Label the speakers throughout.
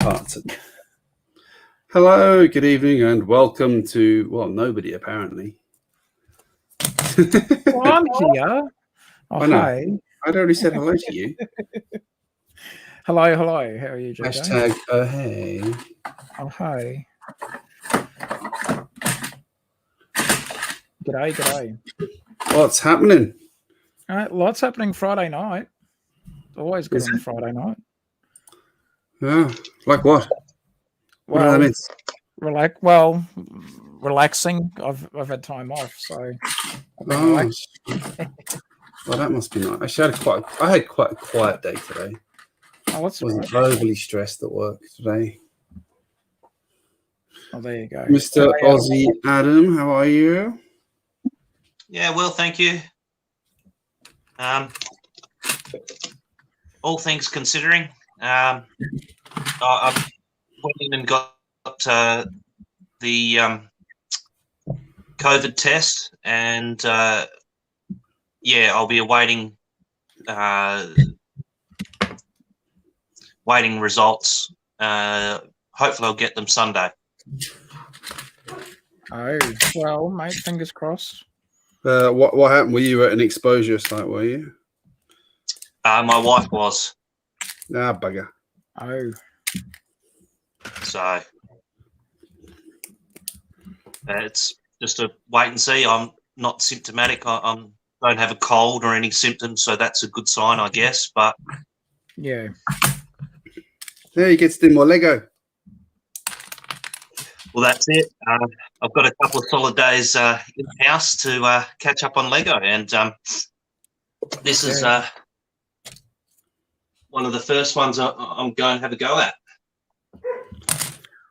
Speaker 1: parts. Hello, good evening, and welcome to, well, nobody apparently.
Speaker 2: Well, I'm here. Oh, hi.
Speaker 1: I'd already said hello to you.
Speaker 2: Hello. How are you, JJ?
Speaker 1: Hashtag, oh, hey.
Speaker 2: Oh, hi. G'day.
Speaker 1: What's happening?
Speaker 2: Lots happening Friday night. Always good on a Friday night.
Speaker 1: Yeah, like what? What do I mean?
Speaker 2: Relaxing. I've had time off, so I've been relaxed.
Speaker 1: Well, that must be nice. Actually, I had quite a quiet day today.
Speaker 2: Oh, what's
Speaker 1: wasn't overly stressed at work today.
Speaker 2: Oh, there you go.
Speaker 1: Mr. Aussie Adam, how are you?
Speaker 3: Yeah, well, thank you. All things considering, I went in and got the COVID test, and yeah, I'll be awaiting results. Hopefully, I'll get them Sunday.
Speaker 2: Oh, well, mate, fingers crossed.
Speaker 1: What happened? Were you at an exposure site, were you?
Speaker 3: My wife was.
Speaker 1: Ah, bugger.
Speaker 2: Oh.
Speaker 3: So it's just a wait and see. I'm not symptomatic. I don't have a cold or any symptoms, so that's a good sign, I guess. But
Speaker 2: yeah.
Speaker 1: There, you get to do more Lego.
Speaker 3: Well, that's it. I've got a couple of solid days in the house to catch up on Lego, and this is one of the first ones I'm going to have a go at.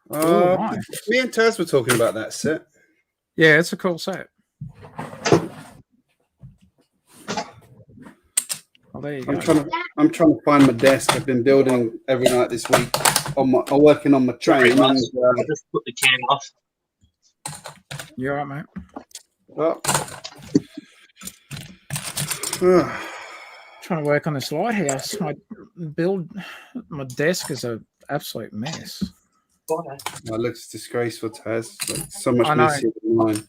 Speaker 2: Nice.
Speaker 1: Me and Taz were talking about that set.
Speaker 2: Yeah, it's a cool set. Oh, there you go.
Speaker 1: I'm trying to find my desk. I've been building every night this week. I'm working on my train.
Speaker 3: I'll just put the can off.
Speaker 2: You're right, mate.
Speaker 1: Well,
Speaker 2: trying to work on this lighthouse. My desk is an absolute mess.
Speaker 1: It looks disgraceful, Taz. Like, so much messier than mine.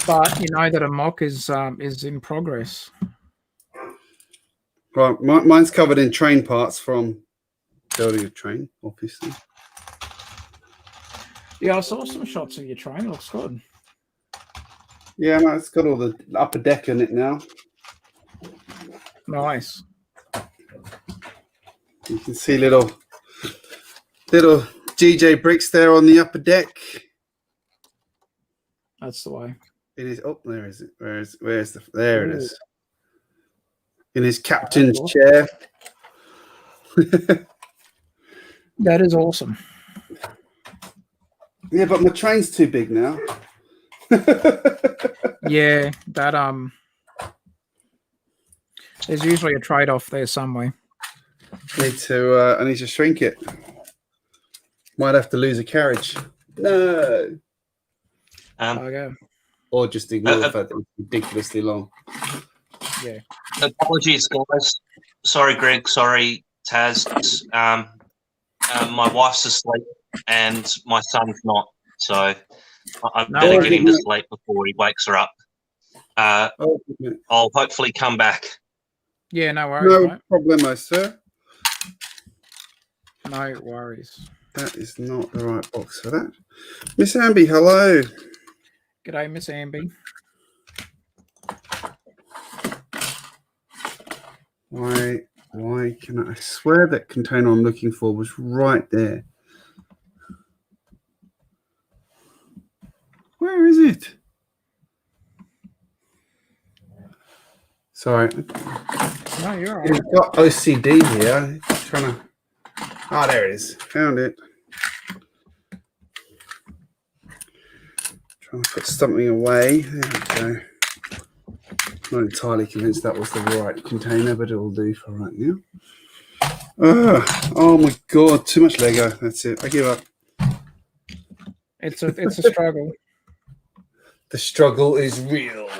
Speaker 2: But you know that a mock is in progress.
Speaker 1: Right, mine's covered in train parts from building a train, obviously.
Speaker 2: Yeah, I saw some shots of your train. It looks good.
Speaker 1: Yeah, man, it's got all the upper deck in it now.
Speaker 2: Nice.
Speaker 1: You can see little GJBricks there on the upper deck.
Speaker 2: That's the way.
Speaker 1: It is. Oh, there is it. There it is. In his captain's chair.
Speaker 2: That is awesome.
Speaker 1: Yeah, but my train's too big now.
Speaker 2: Yeah, that there's usually a trade-off there somewhere.
Speaker 1: I need to shrink it. Might have to lose a carriage. No.
Speaker 2: Okay.
Speaker 1: Or just ignore the fact that it's ridiculously long.
Speaker 2: Yeah.
Speaker 3: Apologies, guys. Sorry, Greg. Sorry, Taz. My wife's asleep and my son's not, so I better get him to sleep before he wakes her up. I'll hopefully come back.
Speaker 2: Yeah, no worries.
Speaker 1: No problemo, sir.
Speaker 2: No worries.
Speaker 1: That is not the right box for that. Miss Amby, hello.
Speaker 2: G'day, Miss Amby.
Speaker 1: Why can I swear that container I'm looking for was right there? Where is it? Sorry.
Speaker 2: No, you're all right.
Speaker 1: I've got OCD here. Trying to. Oh, there it is. Found it. Trying to put something away. There we go. Not entirely convinced that was the right container, but it will do for right now. Oh my god, too much Lego. That's it. I give up.
Speaker 2: It's a struggle.
Speaker 1: The struggle is real.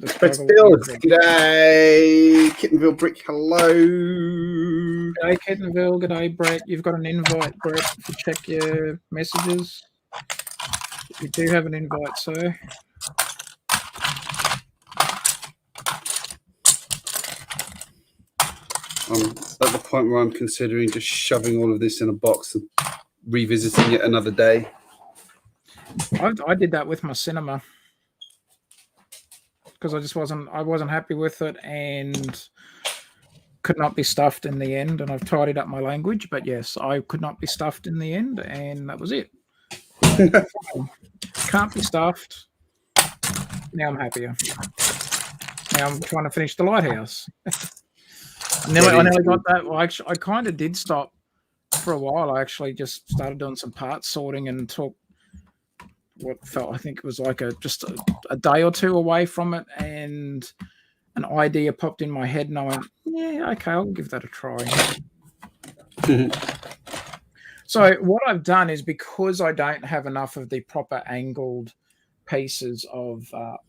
Speaker 1: Let's build. G'day, Kittenville Brick. Hello.
Speaker 2: G'day, Kittenville. G'day, Brett. You've got an invite, Brett. If you check your messages, you do have an invite, sir.
Speaker 1: I'm at the point where I'm considering just shoving all of this in a box and revisiting it another day.
Speaker 2: I did that with my cinema because I wasn't happy with it and could not be stuffed in the end. And I've tidied up my language, but yes, I could not be stuffed in the end, and that was it. Can't be stuffed. Now I'm happier. Now I'm trying to finish the lighthouse. I nearly got that. Well, actually, I kind of did stop for a while. I actually just started doing some part sorting and took what felt, I think it was like just a day or two away from it, and an idea popped in my head, and I went, yeah, okay, I'll give that a try. So what I've done is, because I don't have enough of the proper angled pieces of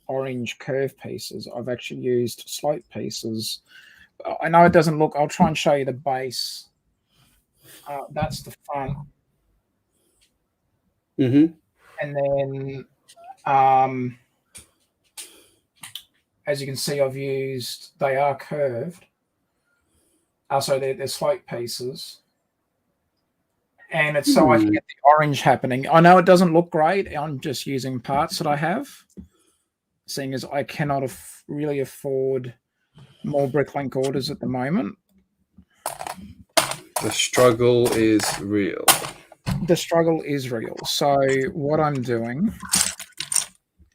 Speaker 2: orange curve pieces, I've actually used slope pieces. I know it doesn't look, I'll try and show you the base. That's the front.
Speaker 1: Mm-hmm.
Speaker 2: And then, as you can see, I've used, they are curved. So they're slope pieces. And it's so I can get the orange happening. I know it doesn't look great. I'm just using parts that I have, seeing as I cannot really afford more Bricklink orders at the moment.
Speaker 1: The struggle is real.
Speaker 2: The struggle is real. So what I'm doing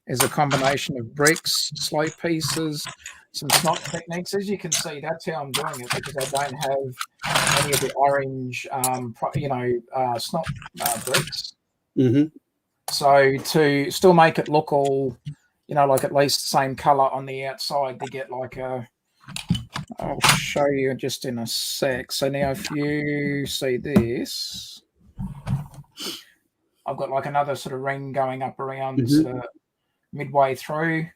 Speaker 2: is a combination of bricks, slope pieces, some snot techniques. As you can see, that's how I'm doing it, because I don't have any of the orange, snot bricks.
Speaker 1: Mm-hmm.
Speaker 2: So to still make it look all, like at least the same color on the outside, to get like I'll show you just in a sec. So now if you see this, I've got like another sort of ring going up around sort of midway through,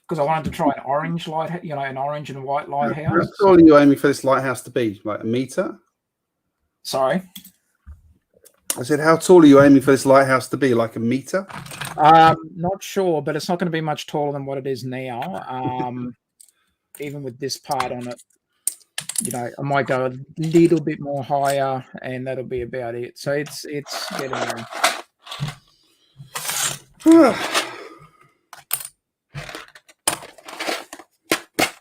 Speaker 2: because I wanted to try an orange light, an orange and white lighthouse.
Speaker 1: How tall are you aiming for this lighthouse to be? Like a meter?
Speaker 2: Sorry?
Speaker 1: I said, how tall are you aiming for this lighthouse to be? Like a meter?
Speaker 2: Not sure, but it's not going to be much taller than what it is now. Even with this part on it, I might go a little bit more higher, and that'll be about it. So it's getting there.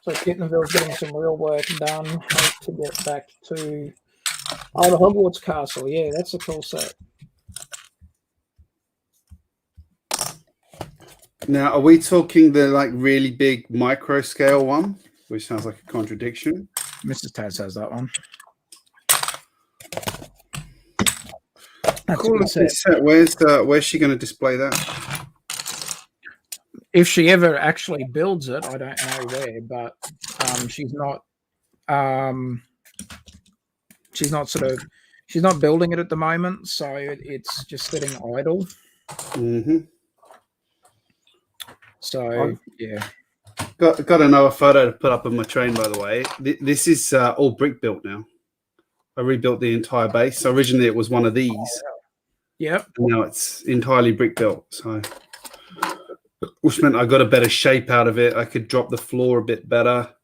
Speaker 2: So Kittenville's getting some real work done. Hope to get back to the Hogwarts Castle. Yeah, that's a cool set.
Speaker 1: Now, are we talking the like really big micro scale one, which sounds like a contradiction?
Speaker 2: Mrs. Taz has that one.
Speaker 1: Cool set. Where's she going to display that?
Speaker 2: If she ever actually builds it, I don't know where, but she's not building it at the moment, so it's just sitting idle.
Speaker 1: Mm-hmm.
Speaker 2: So yeah,
Speaker 1: got another photo to put up on my train, by the way. This is all brick built now. I rebuilt the entire base. So originally it was one of these.
Speaker 2: Yep.
Speaker 1: Now it's entirely brick built. So, which meant I got a better shape out of it. I could drop the floor a bit better.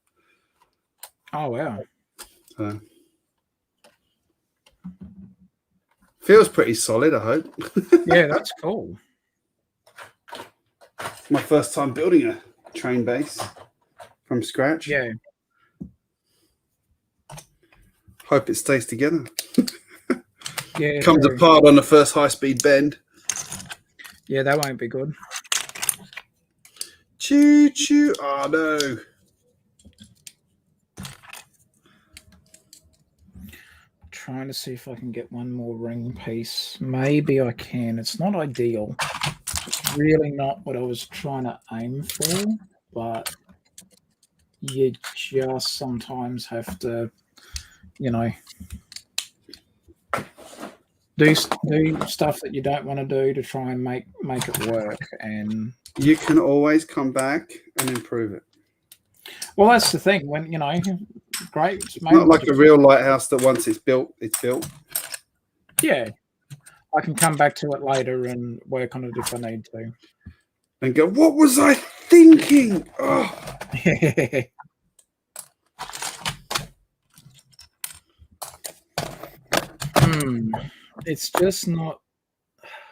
Speaker 2: Oh wow.
Speaker 1: So feels pretty solid, I hope.
Speaker 2: Yeah, that's cool.
Speaker 1: It's my first time building a train base from scratch.
Speaker 2: Yeah.
Speaker 1: Hope it stays together.
Speaker 2: Yeah.
Speaker 1: Comes apart on the first high-speed bend.
Speaker 2: Yeah, that won't be good.
Speaker 1: Choo choo. Oh no.
Speaker 2: Trying to see if I can get one more ring piece. Maybe I can. It's not ideal. It's really not what I was trying to aim for, but you just sometimes have to, do stuff that you don't want to do to try and make it work. And
Speaker 1: you can always come back and improve it.
Speaker 2: well, that's the thing. When great.
Speaker 1: It's not like a real lighthouse that once it's built, it's built.
Speaker 2: Yeah, I can come back to it later and work on it if I need to.
Speaker 1: And go, what was I thinking? Oh.
Speaker 2: It's just not.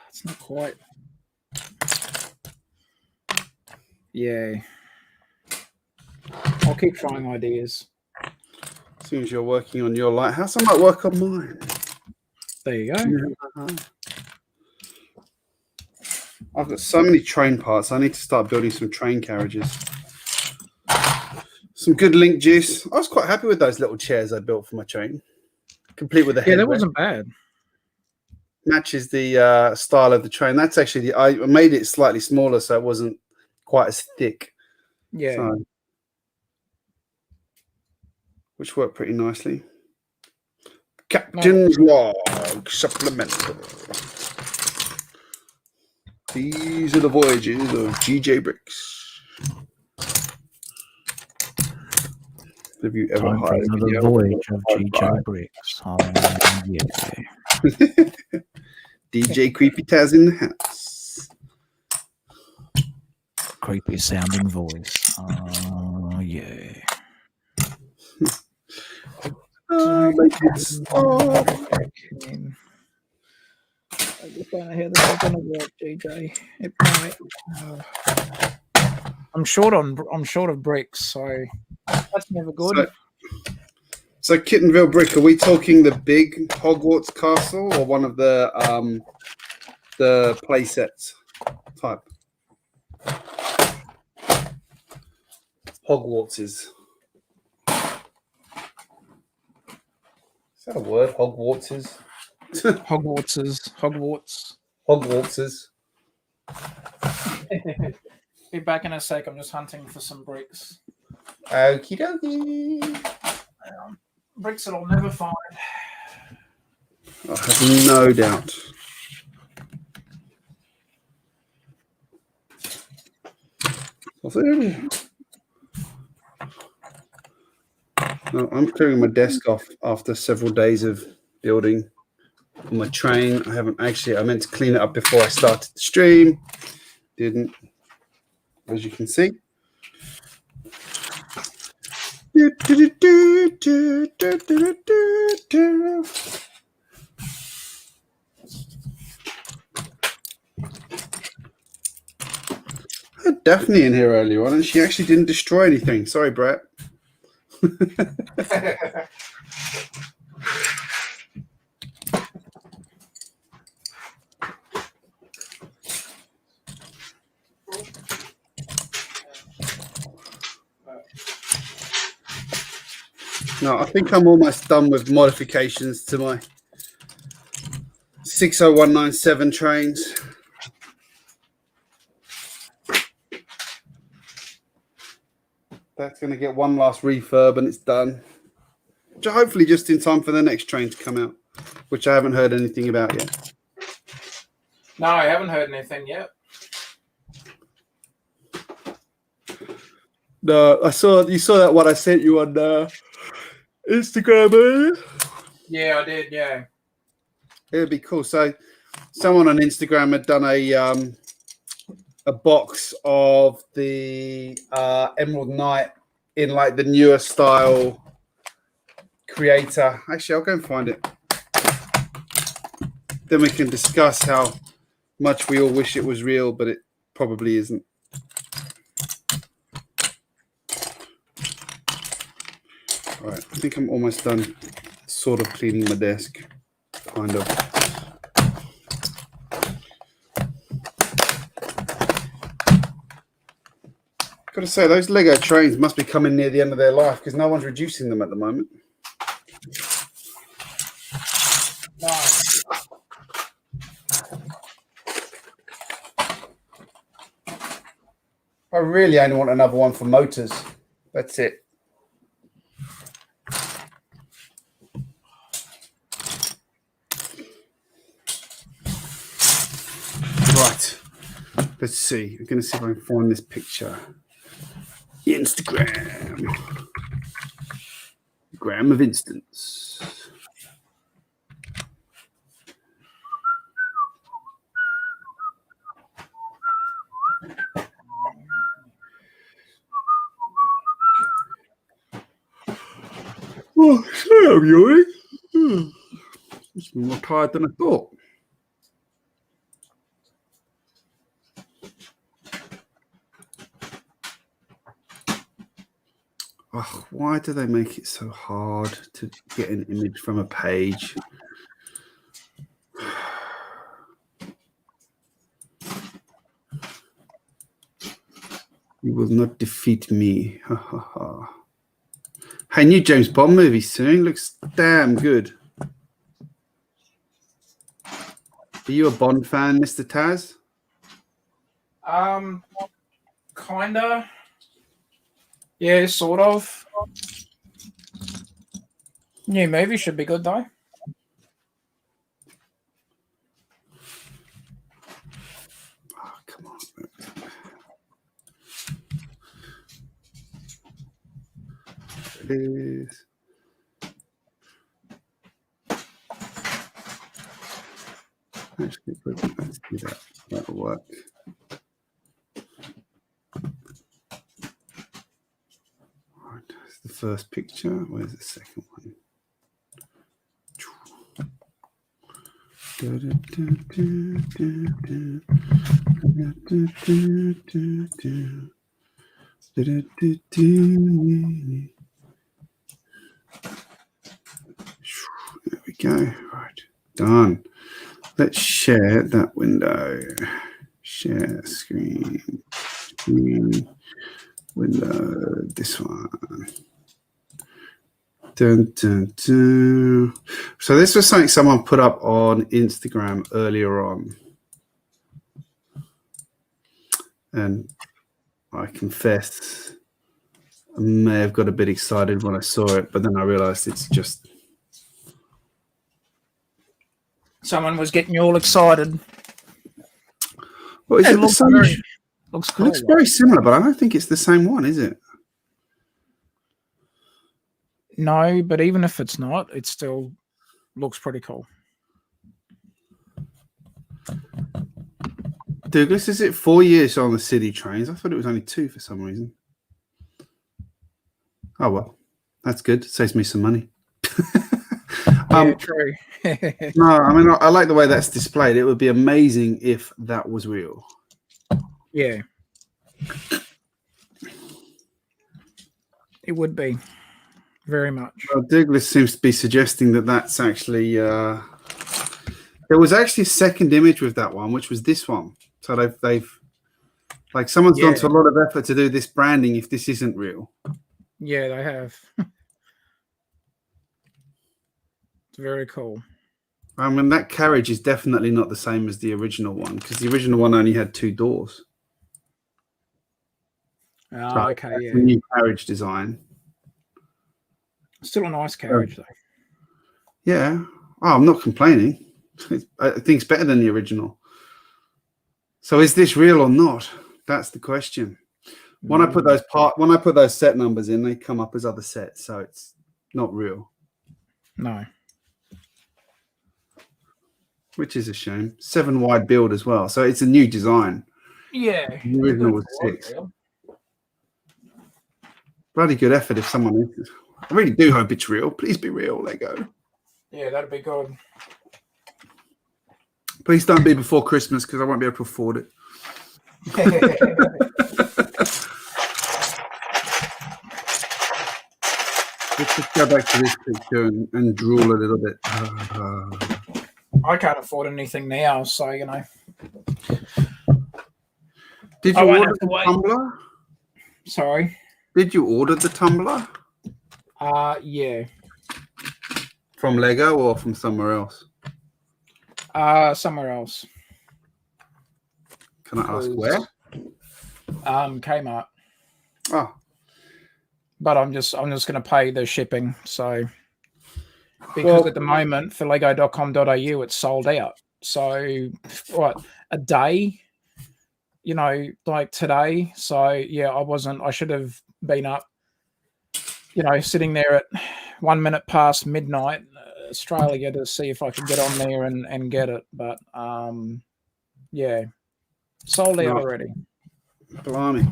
Speaker 2: It's not quite. Yeah. I'll keep trying ideas.
Speaker 1: As soon as you're working on your lighthouse, I might work on mine.
Speaker 2: There you go.
Speaker 1: I've got so many train parts. I need to start building some train carriages. Some good link juice. I was quite happy with those little chairs I built for my train. Complete with the headrest.
Speaker 2: Yeah, that wasn't bad.
Speaker 1: Matches the style of the train. That's actually I made it slightly smaller so it wasn't quite as thick.
Speaker 2: Yeah.
Speaker 1: So, which worked pretty nicely. Captain's Log Supplemental. These are the voyages of GJBricks. Have you ever hired
Speaker 4: another voyage of GJBricks? Oh, yeah.
Speaker 1: DJ Creepy Taz in the house.
Speaker 4: Creepy sounding voice. Oh, yeah.
Speaker 1: Make it stop.
Speaker 2: I just don't know how this is going to work, GJ. It might. I'm short of bricks, so that's never good.
Speaker 1: So Kittenville Brick, are we talking the big Hogwarts castle or one of the play sets type? Hogwarts is that a word? Hogwarts is.
Speaker 2: Hogwarts. Be back in a sec. I'm just hunting for some bricks.
Speaker 1: Okie dokie.
Speaker 2: Bricks that I'll never find.
Speaker 1: I have no doubt. No, I'm clearing my desk off after several days of building on my train. I meant to clean it up before I started the stream. Didn't, as you can see. I had Daphne in here earlier on and she actually didn't destroy anything. Sorry, Brett. No, I think I'm almost done with modifications to my 60197 trains. That's going to get one last refurb and it's done. Hopefully just in time for the next train to come out, which I haven't heard anything about yet.
Speaker 2: No, I haven't heard anything yet.
Speaker 1: No, you saw that what I sent you on Instagram, eh?
Speaker 2: Yeah, I did. Yeah,
Speaker 1: it would be cool. So, someone on Instagram had done a box of the Emerald Knight in like the newer style creator. Actually, I'll go and find it. Then we can discuss how much we all wish it was real, but it probably isn't. All right, I think I'm almost done sort of cleaning my desk, kind of. Got to say, those Lego trains must be coming near the end of their life because no one's reducing them at the moment.
Speaker 2: no.
Speaker 1: I really only want another one for motors. That's it. Right. Let's see. I'm going to see if I can find this picture. Instagram. Gram of instance. Oh, sorry, I'm yawning. It's more tired than I thought. Oh, why do they make it so hard to get an image from a page? You will not defeat me. Ha ha ha. Hey, new James Bond movie soon. Looks damn good. Are you a Bond fan, Mr. Taz?
Speaker 2: Kinda. Yeah, sort of. New movie should be good though.
Speaker 1: Oh, come on. It is. Actually, let's do that. That'll work. Right, that's the first picture. Where's the second one? There we go. Right, done. Let's share that window. Share screen. Window. This one. Dun, dun, dun. So this was something someone put up on Instagram earlier on. And I confess, I may have got a bit excited when I saw it, but then I realized it's just...
Speaker 2: Someone was getting you all excited.
Speaker 1: Well, is it the same?
Speaker 2: Looks
Speaker 1: It
Speaker 2: cool.
Speaker 1: looks very similar, but I don't think it's the same one, is it?
Speaker 2: No, but even if it's not, it still looks pretty cool.
Speaker 1: Douglas, is it 4 years on the city trains? I thought it was only 2 for some reason. Oh, well, that's good. Saves me some money.
Speaker 2: True.
Speaker 1: No, I mean, I like the way that's displayed. It would be amazing if that was real.
Speaker 2: Yeah. It would be. Very much.
Speaker 1: Well, Douglas seems to be suggesting that that's actually... there was actually a second image with that one, which was this one. So they've like someone's gone to a lot of effort to do this branding if this isn't real.
Speaker 2: Yeah, they have. It's very cool.
Speaker 1: I mean, that carriage is definitely not the same as the original one because the original one only had 2 doors.
Speaker 2: Oh,
Speaker 1: So
Speaker 2: okay,
Speaker 1: that's
Speaker 2: yeah.
Speaker 1: a new carriage design.
Speaker 2: Still a nice carriage, though.
Speaker 1: Yeah. Oh, I'm not complaining. I think it's better than the original. So is this real or not? That's the question. When I put those set numbers in, they come up as other sets, so it's not real.
Speaker 2: No.
Speaker 1: Which is a shame. 7 wide build as well, so it's a new design.
Speaker 2: Yeah.
Speaker 1: The original was 6. Bloody good effort if someone is. I really do hope it's real. Please be real, Lego.
Speaker 2: Yeah, that'd be good.
Speaker 1: Please don't be before Christmas because I won't be able to afford it. Let's just go back to this picture and drool a little bit.
Speaker 2: I can't afford anything now, so, you know.
Speaker 1: Did you order the tumbler?
Speaker 2: Sorry?
Speaker 1: Did you order the tumbler?
Speaker 2: Yeah.
Speaker 1: From Lego or from somewhere else?
Speaker 2: Somewhere else.
Speaker 1: Can I ask where?
Speaker 2: Kmart.
Speaker 1: Oh.
Speaker 2: But I'm just going to pay the shipping, so because at the moment for lego.com.au it's sold out. So what? a day, you know, like today. So yeah, I should have been up, you know, sitting there at 1 minute past midnight Australia to see if I could get on there and get it. But yeah, sold out already.
Speaker 1: Blimey.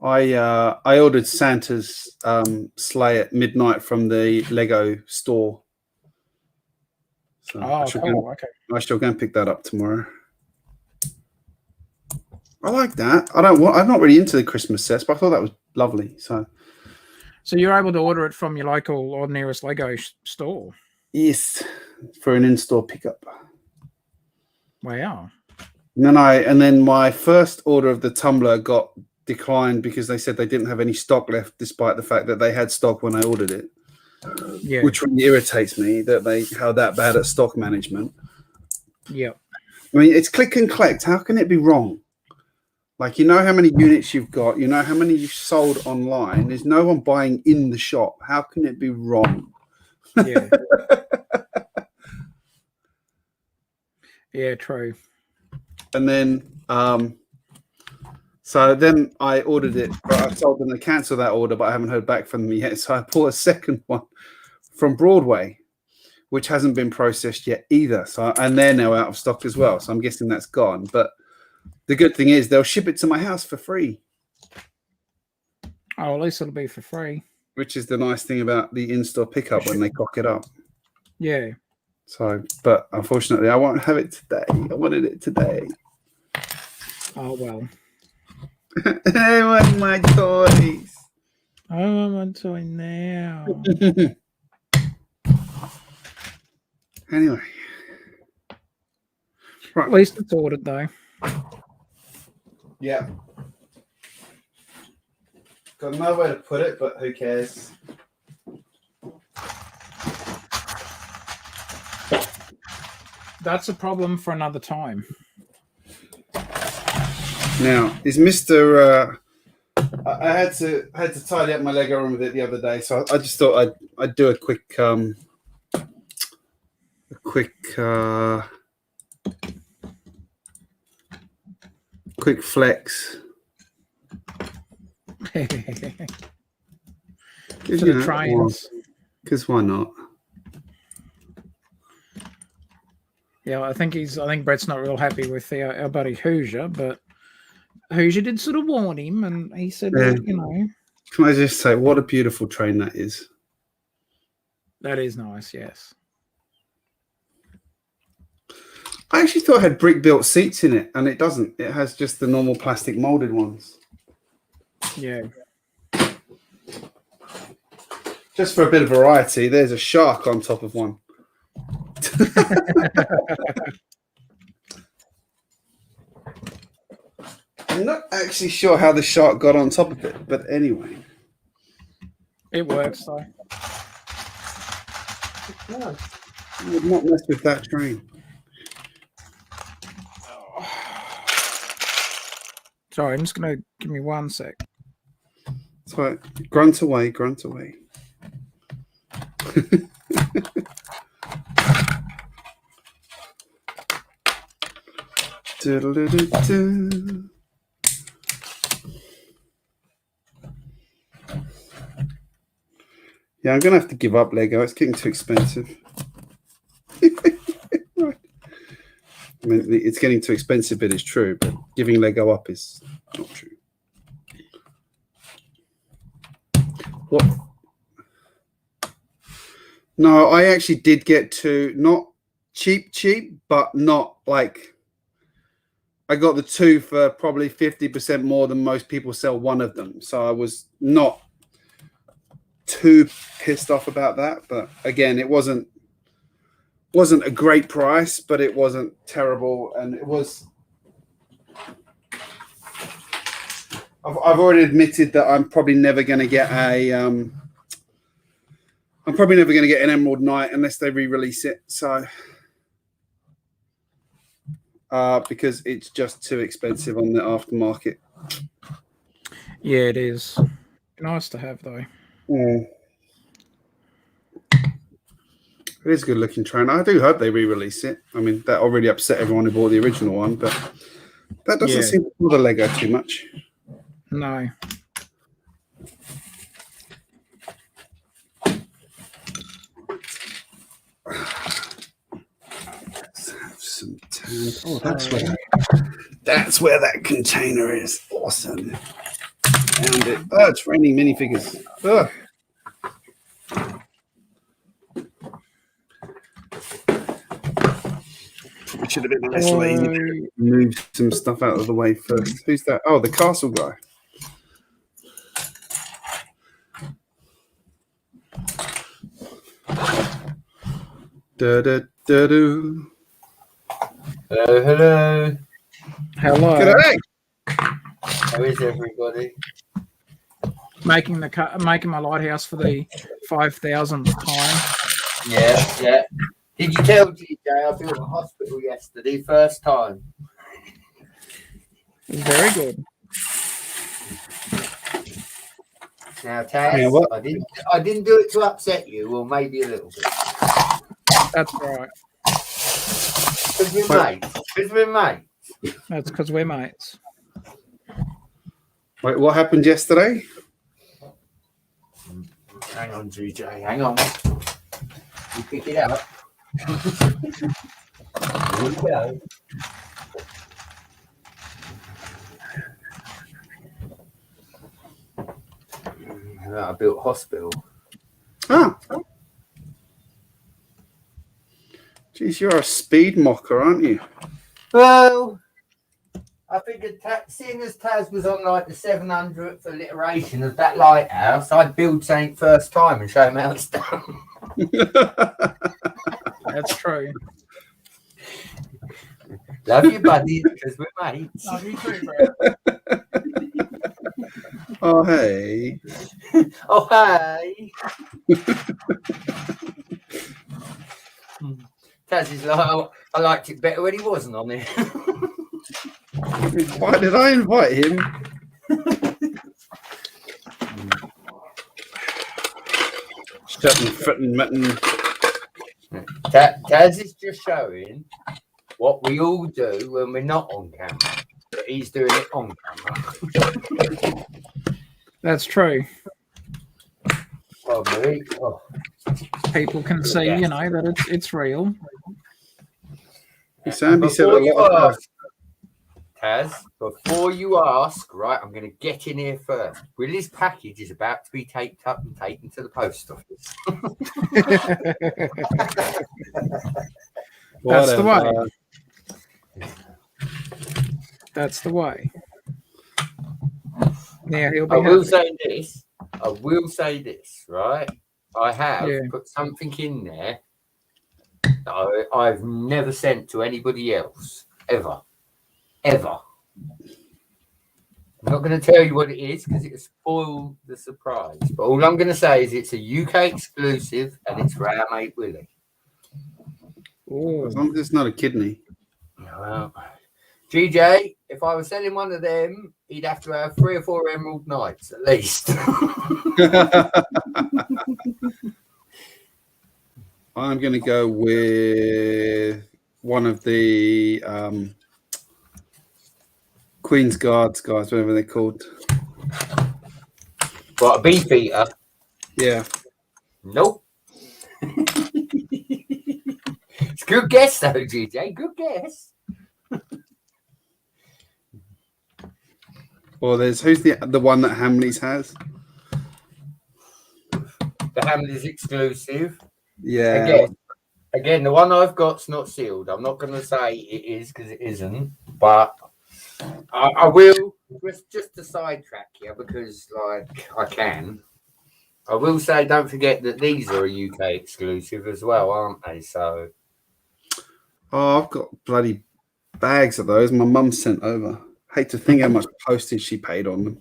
Speaker 1: I ordered Santa's sleigh at midnight from the Lego store. So
Speaker 2: Cool. Okay.
Speaker 1: I shall go and pick that up tomorrow. I like that. I'm not really into the Christmas sets, but I thought that was lovely. So
Speaker 2: you're able to order it from your local or nearest Lego store?
Speaker 1: Yes, for an in-store pickup.
Speaker 2: Wow.
Speaker 1: No, and then my first order of the tumbler got declined because they said they didn't have any stock left, despite the fact that they had stock when I ordered it.
Speaker 2: Yeah.
Speaker 1: Which really irritates me that how that bad at stock management.
Speaker 2: Yeah.
Speaker 1: I mean, it's click and collect. How can it be wrong? Like, you know how many units you've got, you know how many you've sold online. There's no one buying in the shop. How can it be wrong?
Speaker 2: Yeah. Yeah, true.
Speaker 1: And then, so then I ordered it. I told them to cancel that order, but I haven't heard back from them yet. So I bought a second one from Broadway, which hasn't been processed yet either. So, and they're now out of stock as well. So I'm guessing that's gone. But the good thing is they'll ship it to my house for free.
Speaker 2: Oh, at least it'll be for free.
Speaker 1: Which is the nice thing about the in-store pickup when they cock it up.
Speaker 2: Yeah.
Speaker 1: So, but unfortunately, I won't have it today. I wanted it today.
Speaker 2: Oh, well.
Speaker 1: I want my toys.
Speaker 2: I want my toy now.
Speaker 1: Anyway. Right.
Speaker 2: At least it's ordered, though.
Speaker 1: Yeah. Got nowhere to put it, but who cares?
Speaker 2: That's a problem for another time.
Speaker 1: Now, is Mr. I had to tidy up my Lego room with it the other day, so I just thought I'd do a quick flex.
Speaker 2: For the trains.
Speaker 1: Because why not?
Speaker 2: Yeah, I think Brett's not real happy with our buddy Hoosier, but Hoosier did sort of warn him, and he said,
Speaker 1: Yeah.
Speaker 2: well, you know.
Speaker 1: Can I just say, what a beautiful train that is?
Speaker 2: That is nice, yes.
Speaker 1: I actually thought it had brick-built seats in it, and it doesn't. It has just the normal plastic molded ones.
Speaker 2: Yeah.
Speaker 1: Just for a bit of variety, there's a shark on top of one. I'm not actually sure how the shark got on top of it, but anyway.
Speaker 2: It works, though.
Speaker 1: No, I would not mess with that train.
Speaker 2: Sorry, I'm just going to give me 1 sec.
Speaker 1: That's right. Grunt away, grunt away. Do-do-do-do-do. Yeah, I'm going to have to give up Lego. It's getting too expensive. Right. I mean, it's getting too expensive, it is true, but giving Lego up is not true. What? No, I actually did get to, not cheap, but not like, I got the two for probably 50% more than most people sell one of them. So I was not too pissed off about that. But again, it wasn't a great price, but it wasn't terrible. And it was, I've already admitted that I'm probably never going to get an Emerald Knight unless they re-release it. So, because it's just too expensive on the aftermarket.
Speaker 2: Yeah, it is. Nice to have, though.
Speaker 1: Mm. It is a good looking train. I do hope they re-release it. I mean, that already upset everyone who bought the original one, but that doesn't seem to bother Lego too much.
Speaker 2: No.
Speaker 1: Let's have some tan. Oh, that's where that container is. Awesome. Found it. Oh, it's raining minifigures. Oh. Probably should have been less lazy. Move some stuff out of the way first. Who's that? Oh, the castle guy. Da-da-da-doo.
Speaker 5: Hello.
Speaker 2: Hello.
Speaker 1: G'day.
Speaker 5: How is everybody?
Speaker 2: Making my lighthouse for the 5,000th time.
Speaker 5: Yeah. Did you tell GJ I built a hospital yesterday, first time?
Speaker 2: Very good.
Speaker 5: Now, Taz,
Speaker 1: Yeah, what?
Speaker 5: I didn't do it to upset you, or maybe a little bit.
Speaker 2: That's right.
Speaker 5: Because we're mates. Because we're mates.
Speaker 2: That's because we're mates.
Speaker 1: Wait, what happened yesterday?
Speaker 5: Hang on, GJ. Hang on. You pick it up. Here we go. I built a hospital.
Speaker 1: Ah. Geez, you're a speed mocker, aren't you?
Speaker 5: Well, I figured seeing as Taz was on like the 700th alliteration of that lighthouse, I'd build something first time and show him how it's done.
Speaker 2: That's true.
Speaker 5: Love you, buddy, because we're mates.
Speaker 2: Love you too, bro.
Speaker 1: Oh, hey.
Speaker 5: Oh, hey. Taz is like, oh, I liked it better when he wasn't on it.
Speaker 1: Why did I invite him? Shutting, fritting, mitten.
Speaker 5: Taz is just showing what we all do when we're not on camera. But he's doing it on camera.
Speaker 2: That's true.
Speaker 5: Oh, Marie. Oh.
Speaker 2: People can see, you know, that it's real.
Speaker 1: Sandy said a lot of
Speaker 5: Taz, before you ask, right, I'm going to get in here first. Willie's package is about to be taped up and taken to the post office.
Speaker 2: That's the way. That's the way. Yeah, he'll be
Speaker 5: I will
Speaker 2: happy.
Speaker 5: say this, right? I have put something in there that I've never sent to anybody else, ever. I'm not going to tell you what it is because it'll spoil the surprise. But all I'm going to say is it's a UK exclusive and it's for our mate Willie.
Speaker 2: Ooh.
Speaker 1: As long as it's not a kidney.
Speaker 5: Well, GJ, if I was selling one of them, he'd have to have 3 or 4 Emerald Knights at least.
Speaker 1: I'm going to go with one of the Queen's Guards guys, whatever they're called.
Speaker 5: What, a beef eater?
Speaker 1: Yeah.
Speaker 5: Nope. It's a good guess, though, GJ. Good guess.
Speaker 1: Or there's who's the one that Hamleys has?
Speaker 5: The Hamleys exclusive.
Speaker 1: Yeah.
Speaker 5: Again, the one I've got's not sealed. I'm not going to say it is because it isn't, but I will just to sidetrack you because, like, I can. I will say, don't forget that these are a UK exclusive as well, aren't they? So,
Speaker 1: Oh, I've got bloody bags of those. My mum sent over. Hate to think how much postage she paid on them.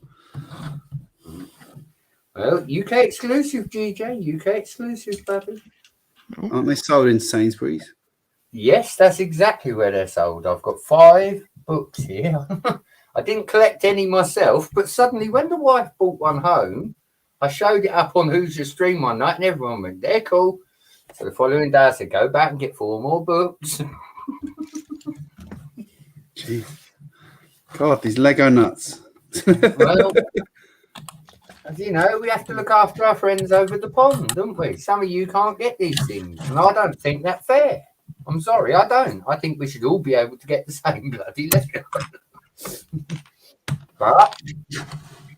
Speaker 5: well, UK exclusive, GJ. UK exclusive, baby.
Speaker 1: Aren't they sold in Sainsbury's?
Speaker 5: Yes, that's exactly where they're sold. I've got 5 books here. I didn't collect any myself, but suddenly when the wife brought one home, I showed it up on Who's Your Stream one night and everyone went, they're cool. So the following day I said, go back and get 4 more books.
Speaker 1: Jeez. God, these Lego nuts.
Speaker 5: Well, as you know, we have to look after our friends over the pond, don't we? Some of you can't get these things, and I don't think that's fair. I'm sorry, I don't. I think we should all be able to get the same bloody Lego. But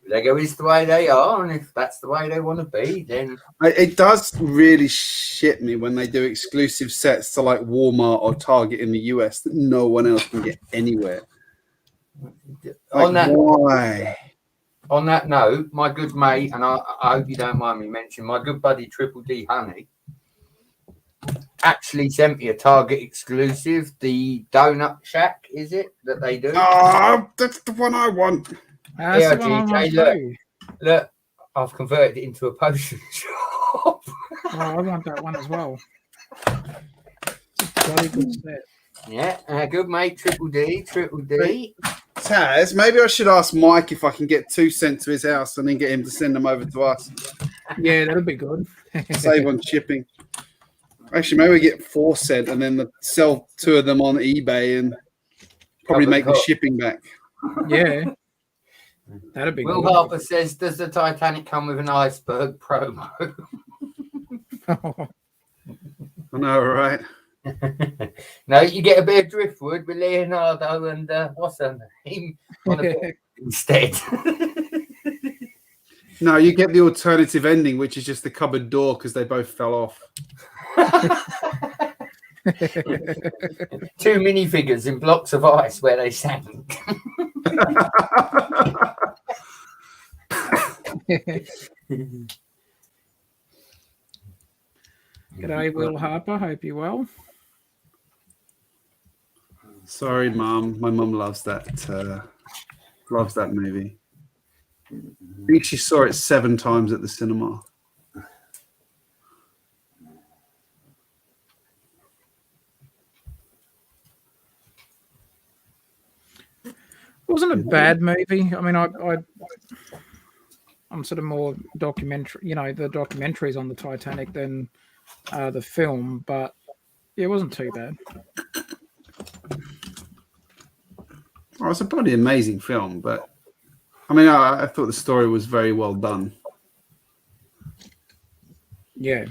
Speaker 5: Lego is the way they are, and if that's the way they want to be, then
Speaker 1: It does really shit me when they do exclusive sets to like Walmart or Target in the US that no one else can get anywhere. Like, why?
Speaker 5: On that note, my good mate, and I hope you don't mind me mentioning, my good buddy Triple D Honey actually sent me a Target exclusive, the Donut Shack, is it, that they do?
Speaker 1: Oh, that's the one I want.
Speaker 2: That's the one I want too.
Speaker 5: Look, I've converted it into a potion shop.
Speaker 2: Oh, I want that one as well. It's a bloody good set.
Speaker 5: Yeah, good mate, Triple D.
Speaker 1: Taz, maybe I should ask Mike if I can get 2 sent to his house and then get him to send them over to us.
Speaker 2: Yeah, that'd be good.
Speaker 1: Save on shipping. Actually, maybe we get 4 sent and then sell 2 of them on eBay and probably make the shipping back.
Speaker 2: Yeah. That'd be
Speaker 5: Will
Speaker 2: good.
Speaker 5: Harper says, does the Titanic come with an iceberg promo?
Speaker 1: I know, right?
Speaker 5: No, you get a bit of driftwood with Leonardo and what's her name on a bit instead.
Speaker 1: No, you get the alternative ending, which is just the cupboard door because they both fell off.
Speaker 5: 2 minifigures in blocks of ice where they sank.
Speaker 2: G'day, Will Harper. Hope you're well.
Speaker 1: Sorry, Mum. My mum loves that movie. I think she saw it 7 times at the cinema.
Speaker 2: It wasn't a bad movie. I mean, I'm sort of more documentary, the documentaries on the Titanic than the film, but yeah, it wasn't too bad.
Speaker 1: Oh, it's a bloody amazing film, but I mean, I thought the story was very well done.
Speaker 2: Yeah.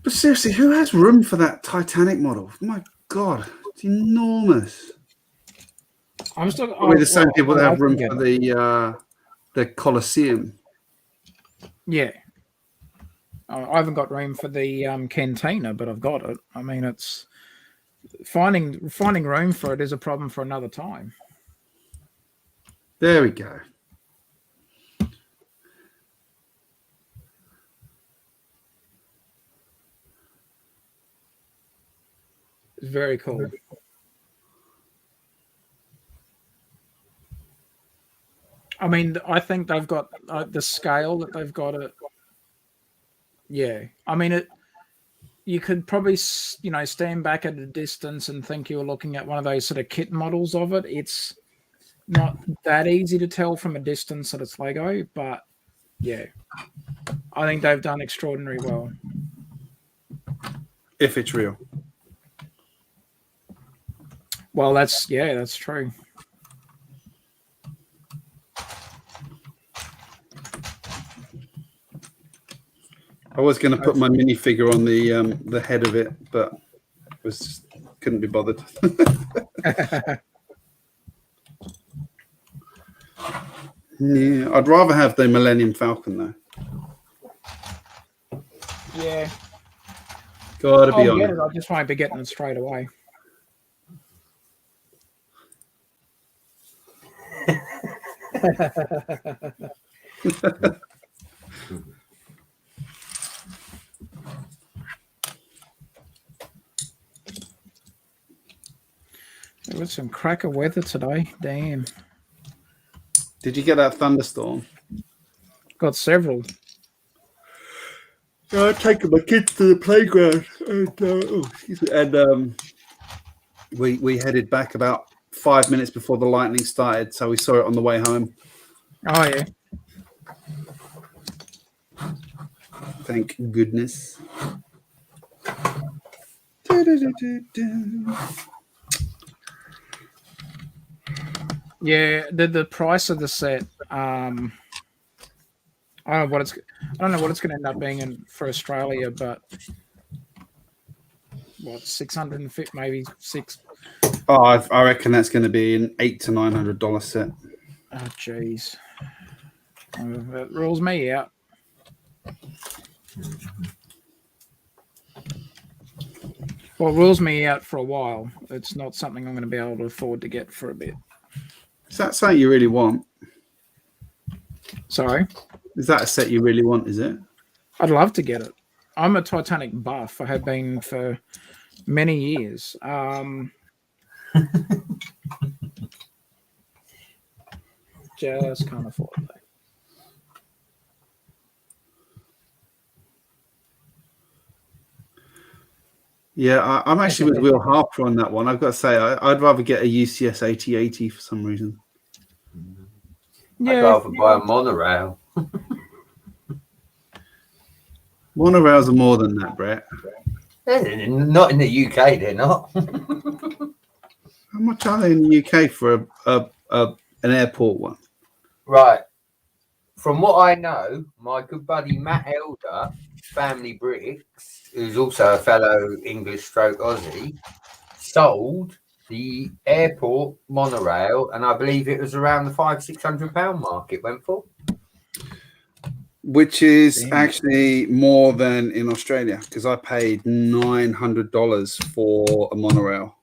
Speaker 1: But seriously, who has room for that Titanic model? My God, it's enormous.
Speaker 2: I'm still
Speaker 1: Probably the same people that have room for the Colosseum.
Speaker 2: Yeah. I haven't got room for the cantina, but I've got it. I mean, it's finding room for it is a problem for another time.
Speaker 1: There we go.
Speaker 2: It's very cool. I mean, I think they've got the scale that they've got it. Yeah, I mean, you could probably, stand back at a distance and think you're looking at one of those sort of kit models of it. It's not that easy to tell from a distance that it's Lego, but yeah, I think they've done extraordinarily well.
Speaker 1: If it's real.
Speaker 2: Well, that's true.
Speaker 1: I was going to put my minifigure on the head of it, but couldn't be bothered. Yeah, I'd rather have the Millennium Falcon though.
Speaker 2: Yeah.
Speaker 1: Gotta be honest.
Speaker 2: I just won't be getting it straight away. There was some cracker weather today. Damn.
Speaker 1: Did you get that thunderstorm?
Speaker 2: Got several.
Speaker 1: Yeah, I've taken my kids to the playground, and we headed back about 5 minutes before the lightning started, so we saw it on the way home.
Speaker 2: Oh yeah.
Speaker 1: Thank goodness.
Speaker 2: Yeah, the price of the set. I don't know what it's going to end up being for Australia, but what 650, maybe six.
Speaker 1: Oh, I reckon that's going to be an $800 to $900 set.
Speaker 2: Oh, jeez, that rules me out. Well, it rules me out for a while. It's not something I'm going to be able to afford to get for a bit.
Speaker 1: Is that something you really want?
Speaker 2: Sorry?
Speaker 1: Is that a set you really want, is it?
Speaker 2: I'd love to get it. I'm a Titanic buff. I have been for many years. Just can't afford it.
Speaker 1: Yeah, I'm actually with Will Harper on that one. I've got to say, I'd rather get a UCS 8080 for some reason.
Speaker 2: Yeah,
Speaker 5: I'd rather buy a monorail.
Speaker 1: Monorails are more than that, Brett.
Speaker 5: Not in the UK, they're not.
Speaker 1: How much are they in the UK for an airport one?
Speaker 5: Right. From what I know, my good buddy Matt Elder, Family Bricks, who's also a fellow English stroke Aussie, sold the airport monorail, and I believe it was around the £500-600 mark it went for.
Speaker 1: Which is actually more than in Australia, because I paid $900 for a monorail,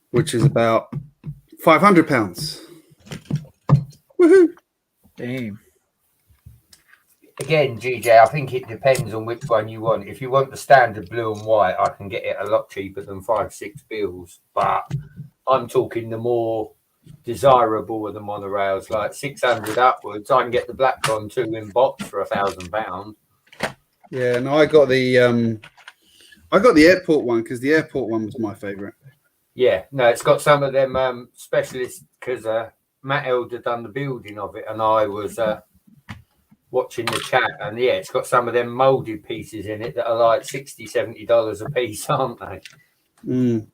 Speaker 1: which is about £500. Woohoo!
Speaker 2: damn.
Speaker 5: Again, GJ, I think it depends on which one you want. If you want the standard blue and white, I can get it a lot cheaper than 5-6 bills. But I'm talking the more desirable of the monorails, like 600 upwards. I can get the black one 2 in box for £1,000.
Speaker 1: Yeah, no, I got the airport one because the airport one was my favourite.
Speaker 5: Yeah, no, it's got some of them specialists because Matt Elder done the building of it, and I was watching the chat, and yeah, it's got some of them moulded pieces in it that are like $60-70 a piece, aren't they?
Speaker 1: Mm.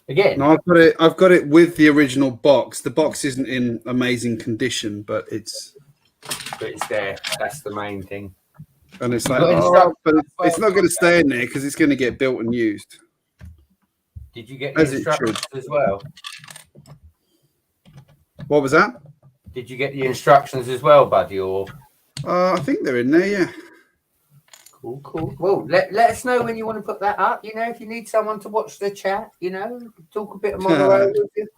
Speaker 5: Again,
Speaker 1: No, I've got it with the original box. The box isn't in amazing condition, but it's
Speaker 5: there. That's the main thing.
Speaker 1: And it's like,
Speaker 5: but
Speaker 1: it's not going to stay in there because it's going to get built and used.
Speaker 5: Did you get the instructions as well?
Speaker 1: What was that?
Speaker 5: Did you get the instructions as well, buddy? Or
Speaker 1: I think they're in there, yeah.
Speaker 5: Cool. Well, let us know when you want to put that up. You know, if you need someone to watch the chat, you know, talk a bit of monorail with you.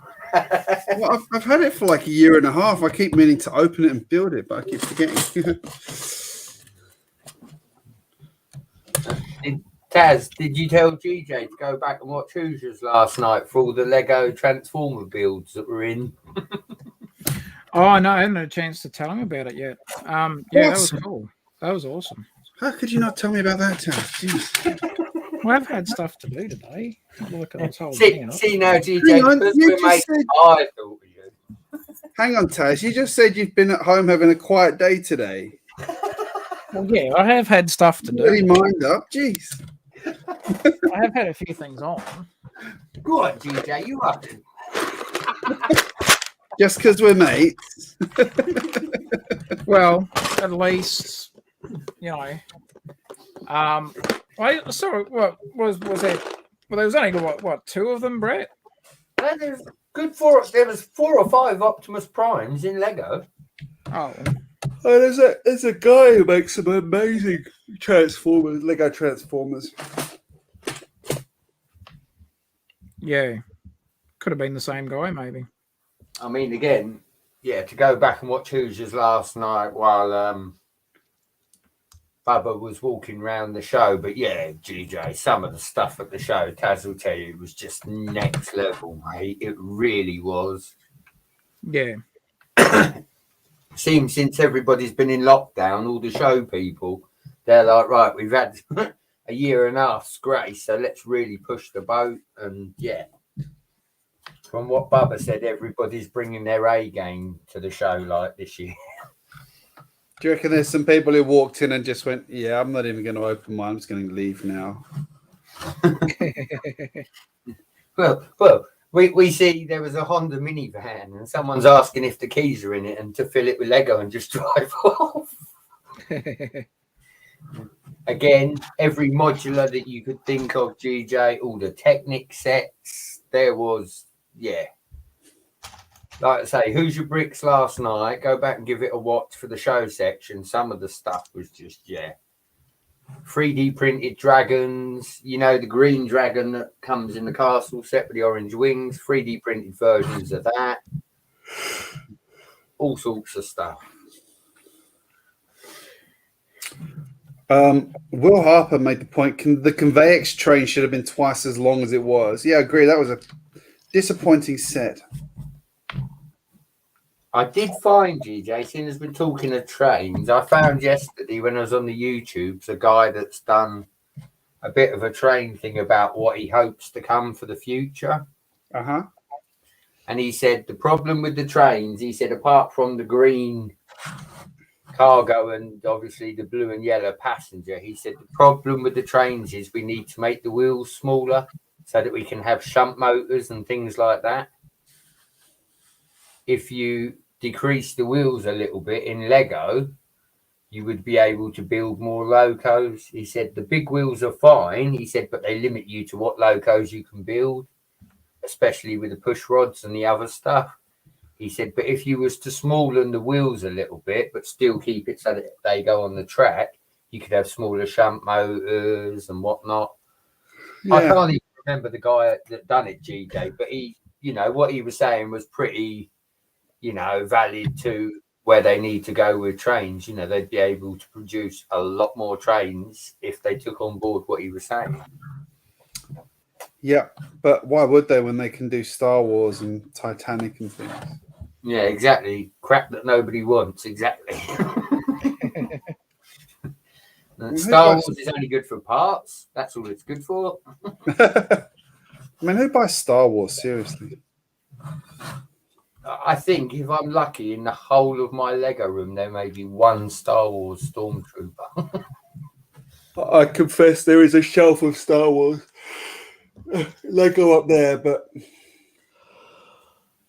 Speaker 1: Well, I've had it for like a year and a half. I keep meaning to open it and build it, but I keep forgetting.
Speaker 5: Taz, did you tell GJ to go back and watch Hoosiers last night for all the Lego Transformer builds that were in?
Speaker 2: Oh, no, I haven't had a chance to tell him about it yet. Yeah, that was cool. That was awesome.
Speaker 1: How could you not tell me about that, Taz? Jeez.
Speaker 2: Well, I've had stuff to do today. Not like I was told.
Speaker 5: See now, GJ,
Speaker 1: on,
Speaker 5: I thought of you.
Speaker 1: Hang on, Taz. You just said you've been at home having a quiet day today.
Speaker 2: Well, yeah, I have had stuff to do.
Speaker 1: Really mind up, jeez.
Speaker 2: I have had a few things on.
Speaker 5: Go on, GJ, you up?
Speaker 1: Just because we're mates.
Speaker 2: Well, at least, you know. I saw what was it? Well, there was only what 2 of them, Brett?
Speaker 5: No, there's good for it. There was 4 or 5 Optimus Primes in Lego.
Speaker 2: Oh.
Speaker 1: Oh, there's a guy who makes some amazing Transformers, Lego Transformers.
Speaker 2: Yeah. Could have been the same guy, maybe.
Speaker 5: I mean, again, yeah, to go back and watch Hoosiers last night while Bubba was walking around the show. But yeah, GJ, some of the stuff at the show, Taz will tell you, was just next level, mate. It really was.
Speaker 2: Yeah.
Speaker 5: Seems since everybody's been in lockdown, all the show people, they're like, right, we've had a year and a half's grace, so let's really push the boat. And yeah, from what Bubba said, everybody's bringing their A game to the show like this year.
Speaker 1: Do you reckon there's some people who walked in and just went, "Yeah, I'm not even going to open mine. I'm just going to leave now."
Speaker 5: Well, we see there was a Honda minivan, and someone's asking if the keys are in it, and to fill it with Lego and just drive off. Again, every modular that you could think of, GJ, all the Technic sets, there was, yeah. Like I say, Who's Your Bricks last night? Go back and give it a watch for the show section. Some of the stuff was just, yeah. 3D printed dragons, you know, the green dragon that comes in the castle set with the orange wings, 3D printed versions of that. All sorts of stuff.
Speaker 1: Will Harper made the point, the Conveyex train should have been twice as long as it was. Yeah, I agree. That was a disappointing set.
Speaker 5: I did find, GJ, seeing as we're talking of trains, I found yesterday when I was on the YouTubes a guy that's done a bit of a train thing about what he hopes to come for the future.
Speaker 1: Uh-huh.
Speaker 5: And he said the problem with the trains, he said, apart from the green cargo and obviously the blue and yellow passenger, he said the problem with the trains is we need to make the wheels smaller so that we can have shunt motors and things like that. If you decrease the wheels a little bit in Lego, you would be able to build more locos. He said the big wheels are fine, he said, but they limit you to what locos you can build, especially with the push rods and the other stuff. He said, but if you was to smallen the wheels a little bit, but still keep it so that they go on the track, you could have smaller shunt motors and whatnot. Yeah. I can't even remember the guy that done it, GJ, but he, you know, what he was saying was pretty, you know, valid to where they need to go with trains. You know, they'd be able to produce a lot more trains if they took on board what he was saying.
Speaker 1: Yeah, but why would they when they can do Star Wars and Titanic and things?
Speaker 5: Yeah, exactly. Crap that nobody wants. Exactly. Star Wars is only good for parts. That's all it's good for.
Speaker 1: I mean, who buys Star Wars, seriously?
Speaker 5: I think if I'm lucky, in the whole of my Lego room, there may be one Star Wars Stormtrooper.
Speaker 1: I confess there is a shelf of Star Wars Lego up there, but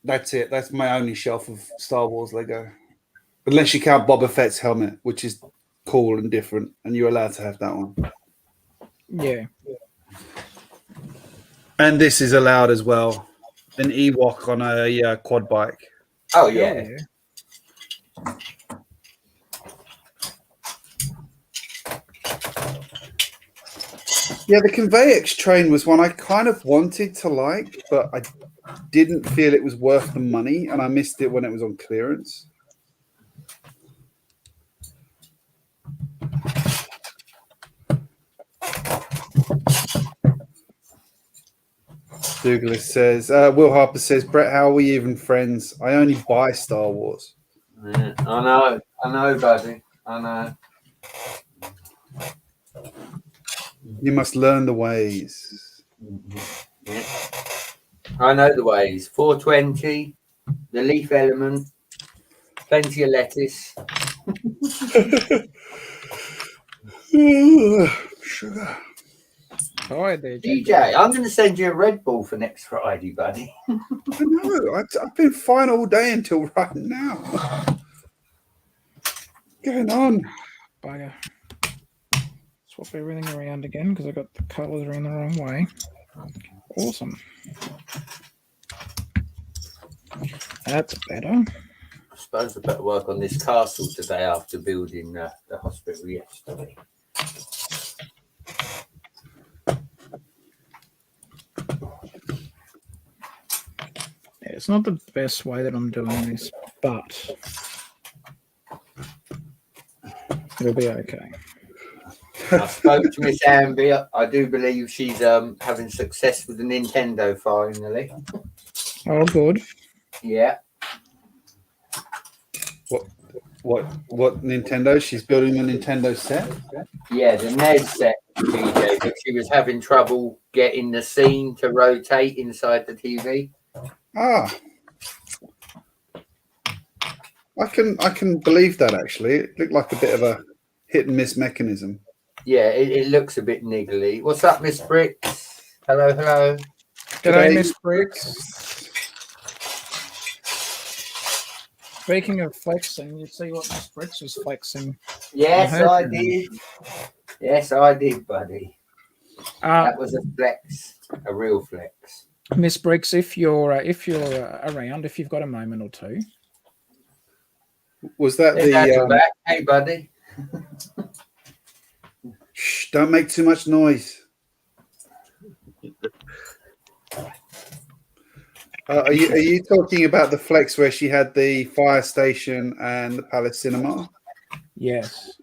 Speaker 1: that's it. That's my only shelf of Star Wars Lego. Unless you count Boba Fett's helmet, which is cool and different, and you're allowed to have that one.
Speaker 2: Yeah.
Speaker 1: And this is allowed as well. An Ewok on a quad bike.
Speaker 5: Oh, yeah.
Speaker 1: Yeah, the Conveyex train was one I kind of wanted to like, but I didn't feel it was worth the money, and I missed it when it was on clearance. Douglas says, Will Harper says, Brett, how are we even friends? I only buy Star Wars.
Speaker 5: Yeah, I know, buddy. I know.
Speaker 1: You must learn the ways.
Speaker 5: Yeah. I know the ways. 420, the leaf element, plenty of lettuce.
Speaker 1: Sugar.
Speaker 2: All right, there,
Speaker 5: DJ, I'm going to send you a Red Bull for next Friday, buddy.
Speaker 1: I know. I've been fine all day until right now. What's going on?
Speaker 2: Bugger. Swap everything around again because I got the colours around the wrong way. Awesome. That's better.
Speaker 5: I suppose I better work on this castle today after building the hospital yesterday.
Speaker 2: Yeah, it's not the best way that I'm doing this, but it'll be okay.
Speaker 5: I spoke to Miss Amber. I do believe she's having success with the Nintendo finally.
Speaker 2: Oh, good.
Speaker 5: Yeah.
Speaker 1: What Nintendo? She's building a Nintendo set?
Speaker 5: Yeah, the NES set, DJ, but she was having trouble getting the scene to rotate inside the TV.
Speaker 1: Ah. I can believe that actually. It looked like a bit of a hit and miss mechanism.
Speaker 5: Yeah, it looks a bit niggly. What's up, Miss Bricks? Hello, hello.
Speaker 2: G'day, Miss Bricks. Speaking of flexing, you see what Miss Bricks was flexing.
Speaker 5: Yes, I did. Yes, I did, buddy. That was a flex, a real flex.
Speaker 2: Miss Bricks, if you're around, if you've got a moment or two.
Speaker 1: Was that
Speaker 5: back. Hey, buddy.
Speaker 1: Shh, don't make too much noise. Are you talking about the flex where she had the fire station and the Palace Cinema?
Speaker 2: Yes.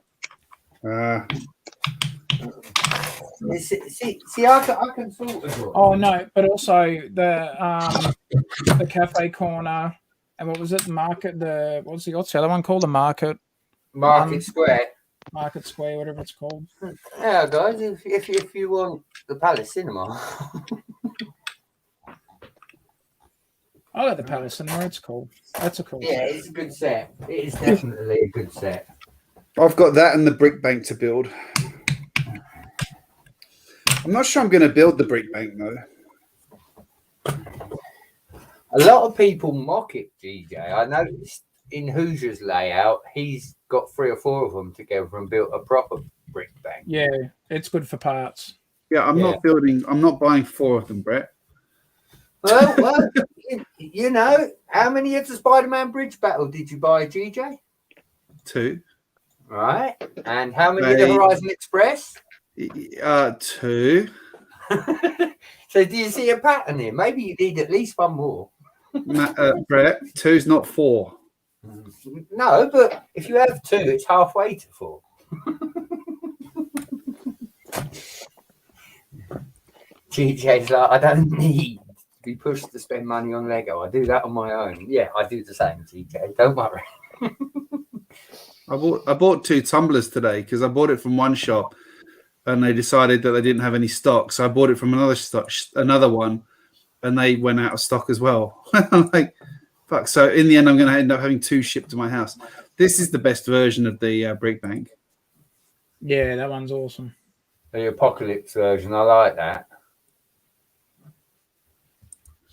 Speaker 5: See, I can sort of.
Speaker 2: Oh no, but also the cafe corner and what was it? Market. What's the other one called? The market.
Speaker 5: Market Square.
Speaker 2: Market Square, whatever it's called.
Speaker 5: Yeah, guys. If you want the Palace Cinema.
Speaker 2: I like the Palace Cinema. It's cool. That's a cool.
Speaker 5: Yeah,
Speaker 2: set.
Speaker 5: it's a good set. It is definitely a good set.
Speaker 1: I've got that and the brick bank to build. I'm not sure I'm going to build the brick bank though.
Speaker 5: A lot of people mock it, GJ. I noticed in Hoosier's layout, he's got 3 or 4 of them together and built a proper brick bank.
Speaker 2: Yeah, it's good for parts.
Speaker 1: Yeah, I'm not buying 4 of them, Brett.
Speaker 5: Well, you know, how many of the Spider-Man Bridge Battle did you buy, GJ?
Speaker 1: 2.
Speaker 5: Right. And how many of the Horizon Express?
Speaker 1: 2.
Speaker 5: So do you see a pattern here? Maybe you need at least 1 more.
Speaker 1: Brett, 2's not 4.
Speaker 5: No, but if you have 2, it's halfway to 4. GJ's like, I don't need to be pushed to spend money on Lego. I do that on my own. Yeah, I do the same, GJ. Don't worry.
Speaker 1: I bought 2 tumblers today because I bought it from one shop and they decided that they didn't have any stock. So I bought it from another one, and they went out of stock as well. I'm like, fuck. So in the end, I'm going to end up having 2 shipped to my house. This is the best version of the brick bank.
Speaker 2: Yeah, that one's awesome.
Speaker 5: The Apocalypse version, I like that.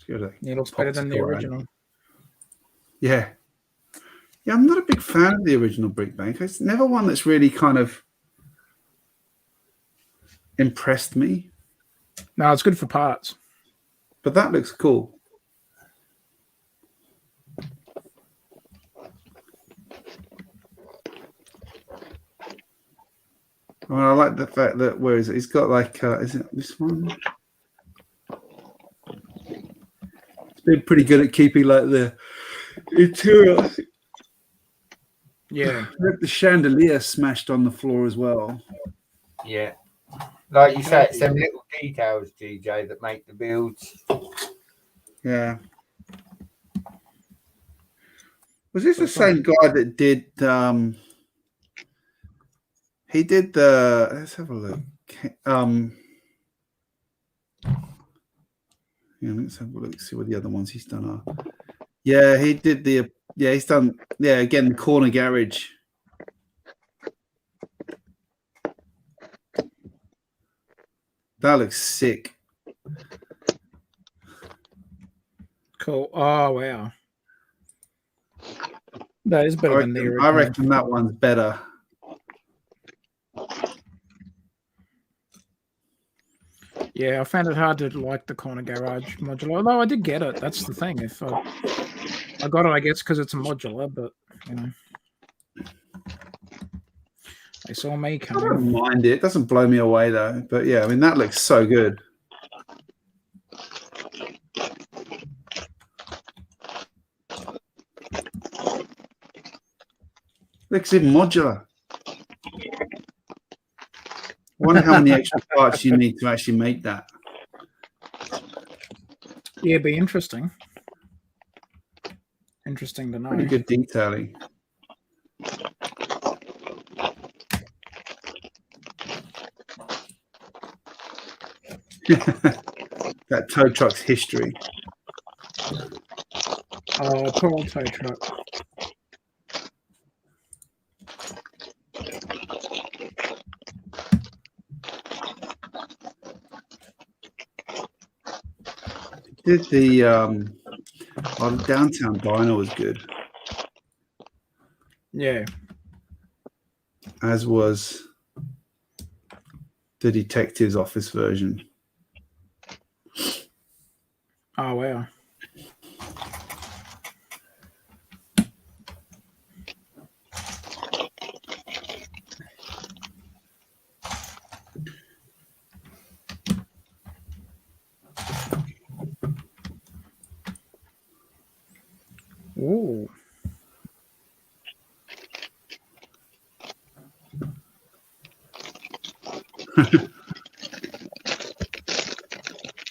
Speaker 2: It looks better than the original.
Speaker 1: Yeah. Yeah, I'm not a big fan of the original brick bank. It's never one that's really kind of impressed me.
Speaker 2: No, it's good for parts.
Speaker 1: But that looks cool. Well, I like the fact that, where is it? He's got like, is it this one? It's been pretty good at keeping like the interior.
Speaker 2: Yeah.
Speaker 1: The chandelier smashed on the floor as well.
Speaker 5: Yeah. Like you say, it's them little details, GJ, that make the builds.
Speaker 1: Yeah. Was this the same guy that did he did the, let's have a look. Yeah, let's have a look, see what the other ones he's done are. Yeah, he did he's done, again, the corner garage. That looks sick.
Speaker 2: Cool. Oh, wow. That is better than the original.
Speaker 1: I reckon that one's better.
Speaker 2: Yeah, I found it hard to like the corner garage modular. Although I did get it. That's the thing. If I got it, I guess, because it's a modular, but, you know. They saw me
Speaker 1: I
Speaker 2: coming.
Speaker 1: don't mind it. It doesn't blow me away, though. But, yeah, I mean, that looks so good. Looks in modular. I wonder how many extra parts you need to actually make that.
Speaker 2: Yeah, it'd be interesting. Interesting to know.
Speaker 1: Pretty good detailing. That tow truck's history.
Speaker 2: Oh, poor old tow truck.
Speaker 1: Did the downtown diner was good,
Speaker 2: Yeah.
Speaker 1: as was the detective's office version.
Speaker 2: Oh wow. Ooh.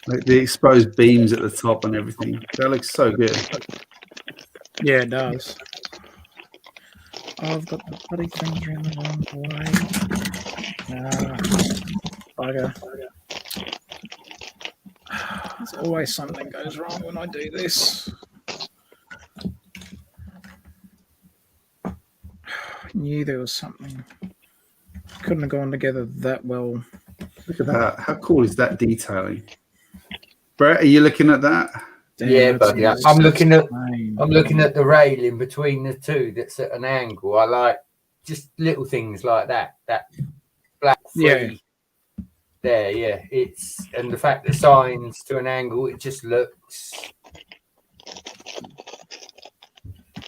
Speaker 1: Like the exposed beams at the top and everything. That looks so good.
Speaker 2: Yeah, it does. Oh, I've got the bloody things around the wrong way. Bugger. There's always something goes wrong when I do this. I knew there was something. Couldn't have gone together that well.
Speaker 1: Look at that. How cool is that detailing? Brett, are you looking at that?
Speaker 2: Damn,
Speaker 5: Yeah,
Speaker 2: that's
Speaker 5: but yeah,
Speaker 2: insane.
Speaker 5: I'm looking at the railing between the two that's at an angle. I like just little things like that. That black free there, yeah. It's and the fact the signs to an angle, it just looks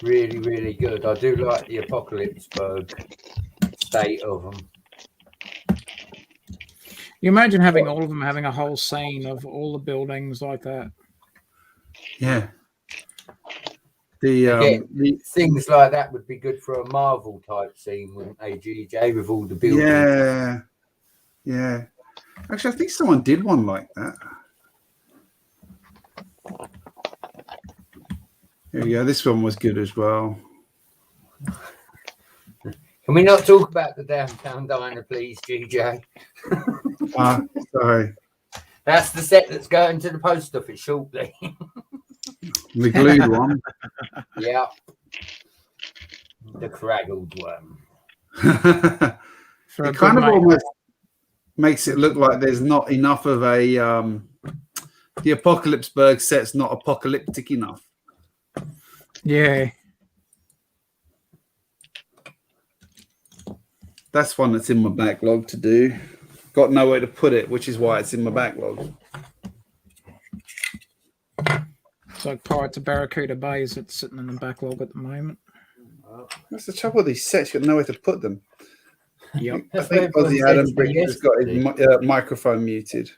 Speaker 5: really, really good. I do like the Apocalypseburg state of them.
Speaker 2: You imagine having all of them having a whole scene of all the buildings like that.
Speaker 1: Yeah.
Speaker 5: Again,
Speaker 1: The
Speaker 5: things like that would be good for a Marvel type scene, wouldn't they, GJ, with all the buildings?
Speaker 1: yeah. Yeah. Actually, I think someone did one like that. Here we go. This one was good as well.
Speaker 5: Can we not talk about the downtown diner, please, GJ?
Speaker 1: Sorry.
Speaker 5: That's the set that's going to the post office shortly.
Speaker 1: The glued one.
Speaker 5: Yeah. The craggled one.
Speaker 2: For a
Speaker 1: It kind
Speaker 2: good
Speaker 1: of
Speaker 2: mate.
Speaker 1: almost makes it look like there's not enough of a the Apocalypseburg set's not apocalyptic enough.
Speaker 2: Yeah.
Speaker 1: That's one that's in my backlog to do. Got nowhere to put it, which is why it's in my backlog.
Speaker 2: It's like Pirates of Barracuda Bays that's sitting in the backlog at the moment.
Speaker 1: That's the trouble with these sets. You've got nowhere to put them.
Speaker 2: Yep.
Speaker 1: I think Aussie Adam Bricks has got his microphone muted.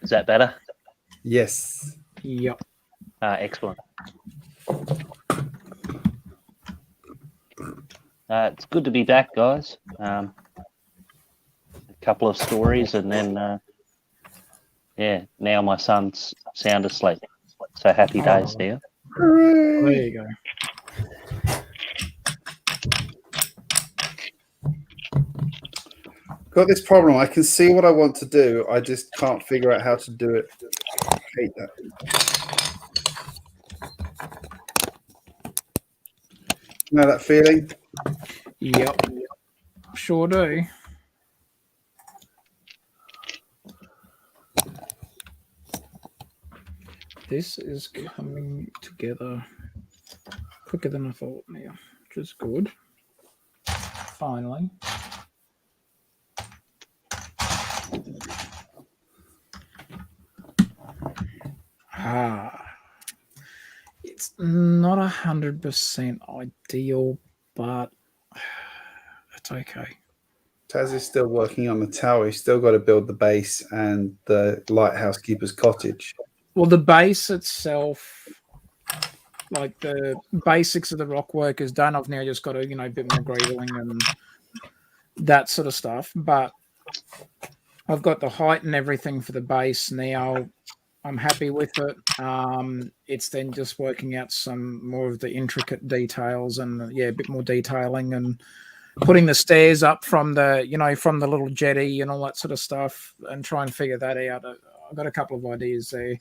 Speaker 6: Is that better?
Speaker 1: Yes.
Speaker 2: Yep.
Speaker 6: Excellent. It's good to be back, guys. A couple of stories, and then, now my son's sound asleep. So happy days now.
Speaker 2: There you go.
Speaker 1: Got this problem. I can see what I want to do. I just can't figure out how to do it. I hate that. You know that feeling?
Speaker 2: Yep. Sure do. This is coming together quicker than I thought now, which is good. Finally. It's not 100% ideal, but it's okay.
Speaker 1: Taz is still working on the tower. He's still got to build the base and the lighthouse keeper's cottage.
Speaker 2: Well, the base itself, like the basics of the rock work is done. I've now just got to, a bit more grading and that sort of stuff. But I've got the height and everything for the base now. I'm happy with it. It's then just working out some more of the intricate details and a bit more detailing and putting the stairs up from the, from the little jetty and all that sort of stuff and try and figure that out. I've got a couple of ideas there.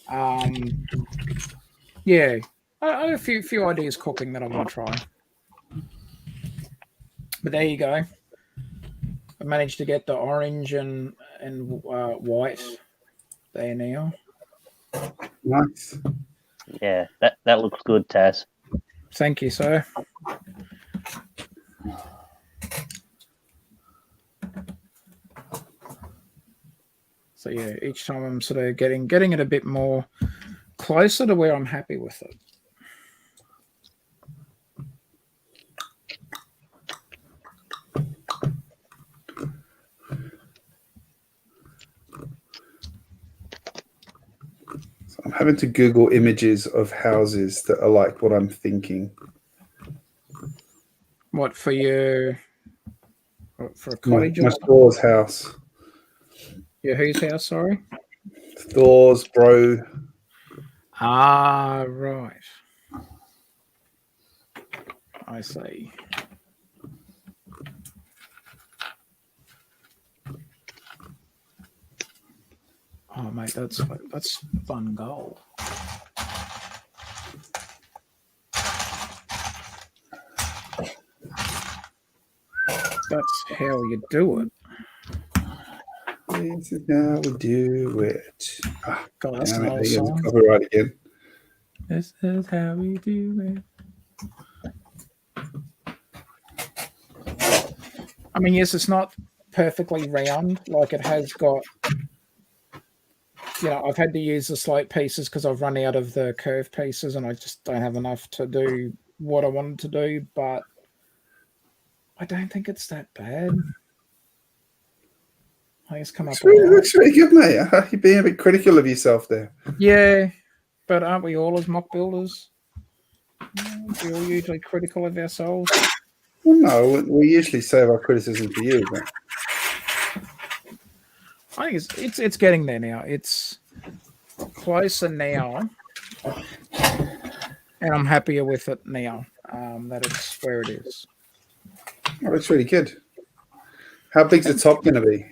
Speaker 2: I have a few ideas cooking that I want to try. But there you go. I managed to get the orange and white there now.
Speaker 1: Nice.
Speaker 6: Yeah, that looks good, Taz.
Speaker 2: Thank you, sir. So yeah, each time I'm sort of getting it a bit more closer to where I'm happy with it.
Speaker 1: So I'm having to Google images of houses that are like what I'm thinking.
Speaker 2: What for you? For a
Speaker 1: My
Speaker 2: cottage?
Speaker 1: Thor's house.
Speaker 2: Your whose house? Sorry.
Speaker 1: Thor's, bro.
Speaker 2: Ah, right. I see. Oh, mate, that's fun goal. That's how you do it.
Speaker 1: This is how we do it. Ah,
Speaker 2: God, that's
Speaker 1: damn
Speaker 2: an
Speaker 1: it,
Speaker 2: old
Speaker 1: there goes
Speaker 2: song.
Speaker 1: copyright again.
Speaker 2: This is how we do it. I mean, yes, it's not perfectly round. Like it has got, I've had to use the slope pieces because I've run out of the curve pieces and I just don't have enough to do what I wanted to do. But I don't think it's that bad. I think it's come up.
Speaker 1: It looks really good, mate. You're being a bit critical of yourself there.
Speaker 2: Yeah, but aren't we all as mock builders? We all usually critical of ourselves.
Speaker 1: Well, no, we usually save our criticism for you. But
Speaker 2: I think it's getting there now. It's closer now, and I'm happier with it now that it's where it is.
Speaker 1: oh, that's really good. How big's the top going to be?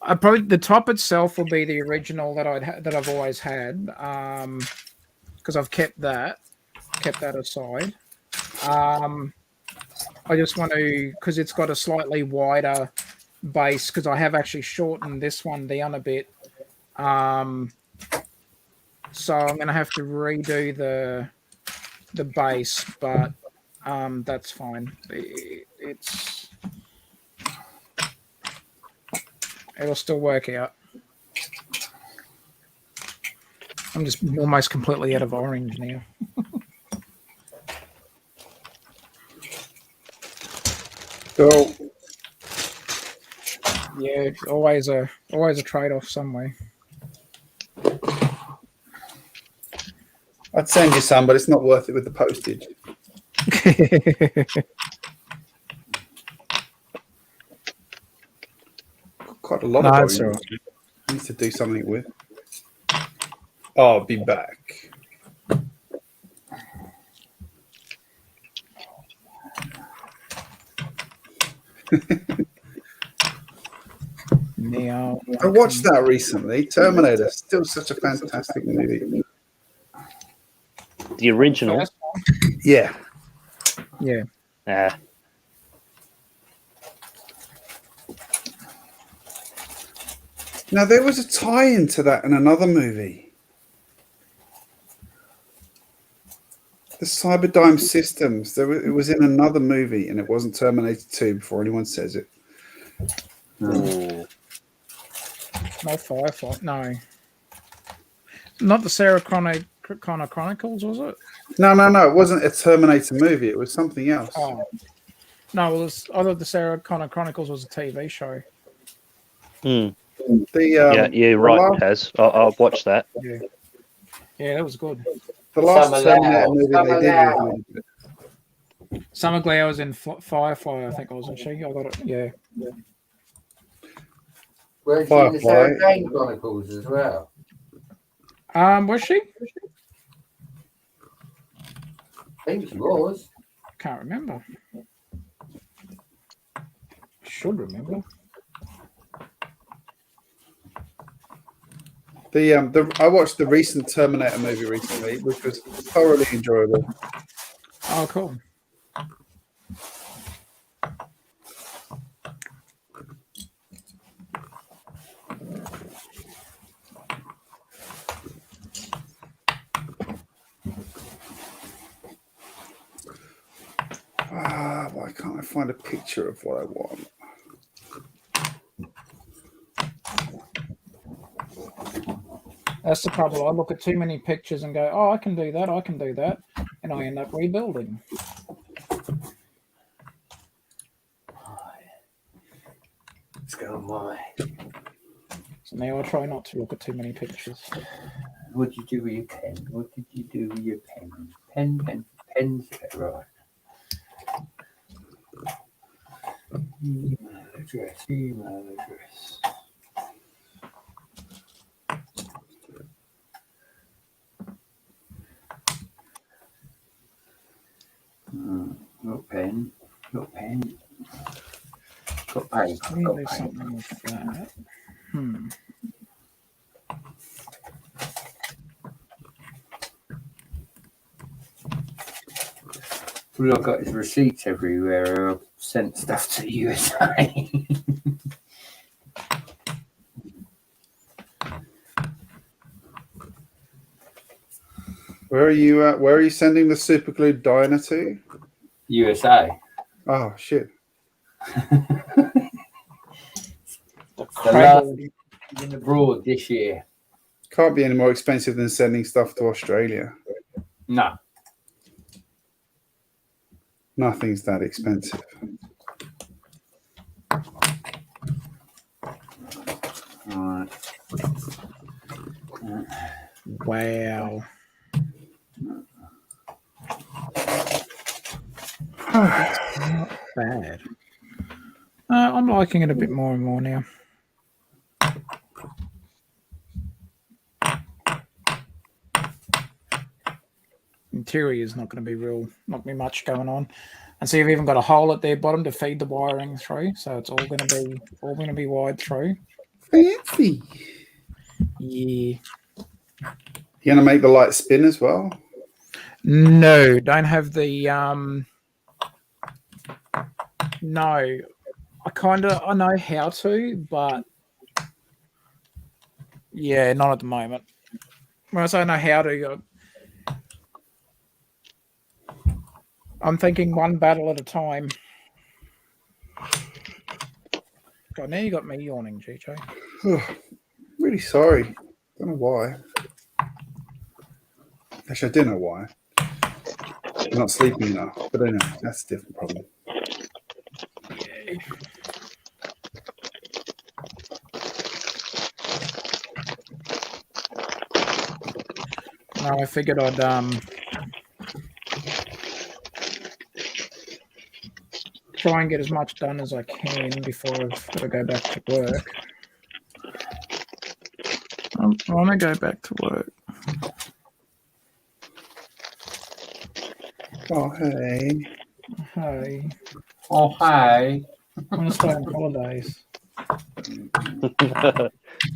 Speaker 2: Probably the top itself will be the original that I've always had, because I've kept that aside. I just want to, because it's got a slightly wider base, because I have actually shortened this one down a bit. So I'm going to have to redo the base, but that's fine. It'll still work out. I'm just almost completely out of orange now.
Speaker 1: Well,
Speaker 2: Yeah, always a trade-off somewhere.
Speaker 1: I'd send you some, but it's not worth it with the postage. Quite a lot of
Speaker 2: That's
Speaker 1: orange.
Speaker 2: all right.
Speaker 1: I need to do something with. Oh, I'll be back.
Speaker 2: Now,
Speaker 1: I watched that recently. Terminator, still such a fantastic movie.
Speaker 6: The original.
Speaker 1: Yeah.
Speaker 2: Yeah.
Speaker 1: Now there was a tie-in to that in another movie. The Cyberdyne Systems. It was in another movie, and it wasn't Terminator 2. Before anyone says it.
Speaker 6: Ooh.
Speaker 2: No Firefly. No. Not the Sarah Connor Chronicles, was it?
Speaker 1: No. It wasn't a Terminator movie. It was something else.
Speaker 2: Oh. No, I thought the Sarah Connor Chronicles was a TV show.
Speaker 6: You're right, Taz. I'll watch that.
Speaker 2: Yeah. Yeah, that was good.
Speaker 1: The last
Speaker 5: Summer
Speaker 1: Terminator
Speaker 5: Loud.
Speaker 1: movie
Speaker 5: Summer
Speaker 1: they did
Speaker 5: Loud.
Speaker 1: was really good.
Speaker 2: Summer Glau was in Firefly, I think, wasn't she? I got it. Yeah.
Speaker 5: Where's she in the
Speaker 1: Firefly.
Speaker 5: Sarah Jane Chronicles as well?
Speaker 2: Was she?
Speaker 5: I think she was.
Speaker 2: Can't remember. Should remember.
Speaker 1: I watched the recent Terminator movie recently, which was thoroughly enjoyable.
Speaker 2: Oh, cool.
Speaker 1: Why can't I find a picture of what I want?
Speaker 2: That's the trouble. I look at too many pictures and go, oh, I can do that, and I end up rebuilding.
Speaker 5: Let's go my.
Speaker 2: So now I try not to look at too many pictures.
Speaker 5: What did you do with your pen? What did you do with your pen? Pens. Right. Email address. Got pen. Got paper.
Speaker 2: Maybe there's something like that.
Speaker 5: All I've got is receipts everywhere. I've sent stuff to the USA.
Speaker 1: Where are you at? Where are you sending the super glue diner to?
Speaker 5: USA.
Speaker 1: Oh shit!
Speaker 2: The
Speaker 5: last in abroad this year.
Speaker 1: Can't be any more expensive than sending stuff to Australia.
Speaker 5: No.
Speaker 1: Nothing's that expensive.
Speaker 5: All right.
Speaker 2: Wow. Not bad. I'm liking it a bit more and more now. Interior is not going to be not be much going on. And see, you've even got a hole at their bottom to feed the wiring through, so it's all going to be wide through.
Speaker 1: Fancy.
Speaker 2: Yeah.
Speaker 1: You gonna make the light spin as well?
Speaker 2: No, don't have the no. I know how to, but yeah, not at the moment. When I say I know how to, I'm thinking one battle at a time. God, now you got me yawning, GJ.
Speaker 1: Really sorry. Don't know why. Actually, I do know why. I'm not sleeping enough, but anyway, that's a different problem.
Speaker 2: Yeah. No, I figured I'd try and get as much done as I can before I've got to go back to work. I want to go back to work.
Speaker 1: Oh, hey.
Speaker 2: Hey,
Speaker 5: Oh, hi.
Speaker 2: I want to stay on holidays.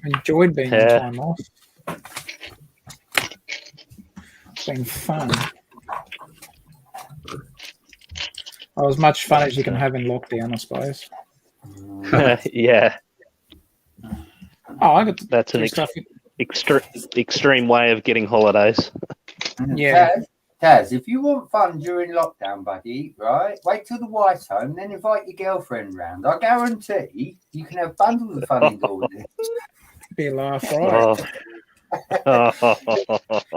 Speaker 2: Enjoyed being on time off. It's been fun. Oh, as much fun as you can have in lockdown, I suppose.
Speaker 6: Yeah,
Speaker 2: Oh, I got to
Speaker 6: that's
Speaker 2: do
Speaker 6: an
Speaker 2: stuff.
Speaker 6: extreme way of getting holidays.
Speaker 2: Yeah.
Speaker 5: Taz, if you want fun during lockdown, buddy, right? Wait till the wife's home, then invite your girlfriend round. I guarantee you can have bundles of fun indoors.
Speaker 2: Be a laugh, right?
Speaker 6: Oh.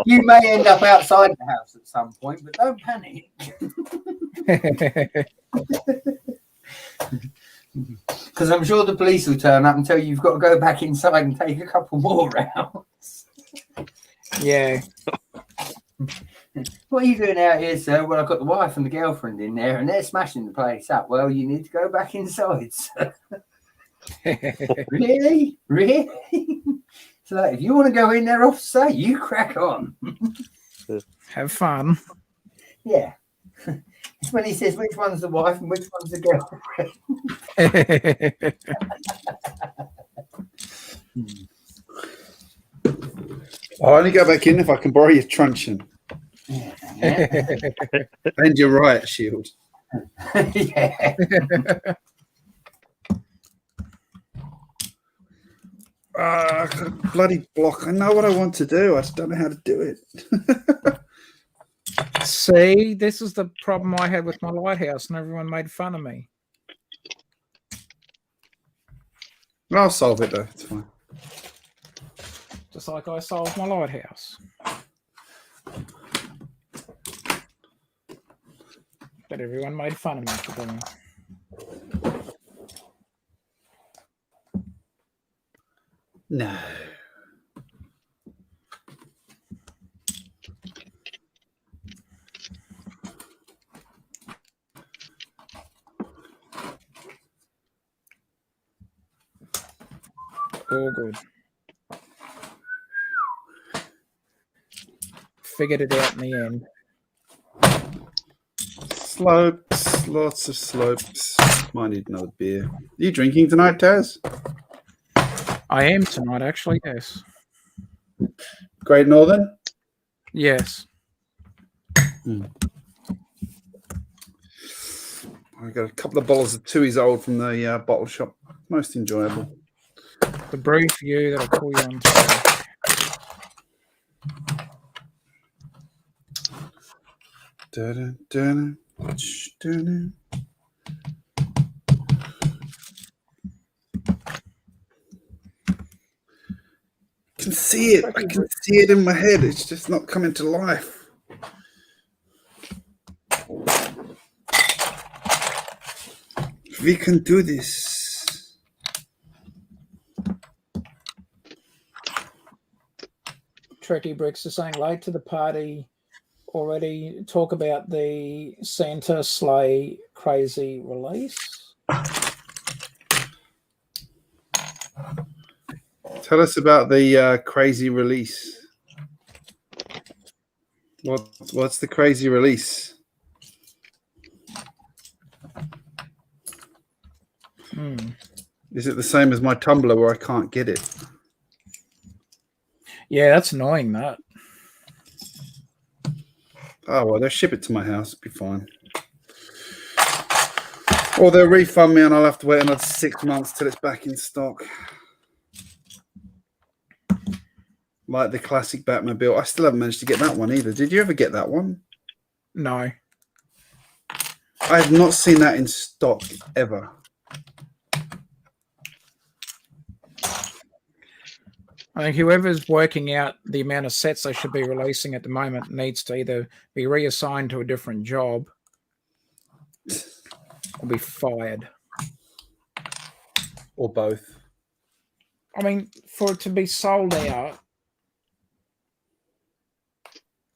Speaker 5: You may end up outside the house at some point, but don't panic. Because I'm sure the police will turn up and tell you you've got to go back inside and take a couple more rounds.
Speaker 2: Yeah.
Speaker 5: What are you doing out here, sir? Well, I've got the wife and the girlfriend in there and they're smashing the place up. Well, you need to go back inside, sir. Really? Really? So if you want to go in there, officer, you crack on.
Speaker 2: Have fun.
Speaker 5: Yeah. It's when he says which one's the wife and which one's the girlfriend.
Speaker 1: I'll only go back in if I can borrow your truncheon.
Speaker 5: Yeah.
Speaker 1: And your riot shield.
Speaker 5: Yeah.
Speaker 1: Bloody block. I know what I want to do. I just don't know how to do it.
Speaker 2: See, this is the problem I had with my lighthouse, and everyone made fun of me.
Speaker 1: I'll solve it though. It's fine.
Speaker 2: Just like I solved my lighthouse. But everyone made fun of me for doing it.
Speaker 1: No.
Speaker 2: All good. Figured it out in the end.
Speaker 1: Slopes, lots of slopes. Might need another beer. Are you drinking tonight, Taz?
Speaker 2: I am tonight, actually, yes.
Speaker 1: Great Northern?
Speaker 2: Yes.
Speaker 1: I got a couple of bottles of Tooheys Old from the bottle shop. Most enjoyable.
Speaker 2: The brew for you that'll call you on Twitter.
Speaker 1: Dun, dun, dun, dun. I can see it. I can see it in my head. It's just not coming to life. We can do this.
Speaker 2: GJBricks is saying late to the party already. Talk about the Santa Sleigh crazy release.
Speaker 1: Tell us about the crazy release. What's the crazy release? Is it the same as my Tumblr where I can't get it?
Speaker 2: Yeah, that's annoying, that.
Speaker 1: Oh, well, they'll ship it to my house. It'll be fine. Or they'll refund me and I'll have to wait another 6 months till it's back in stock. Like the classic Batmobile. I still haven't managed to get that one either. Did you ever get that one?
Speaker 2: No.
Speaker 1: I have not seen that in stock ever.
Speaker 2: I think whoever's working out the amount of sets they should be releasing at the moment needs to either be reassigned to a different job or be fired.
Speaker 1: Or both.
Speaker 2: I mean, for it to be sold out,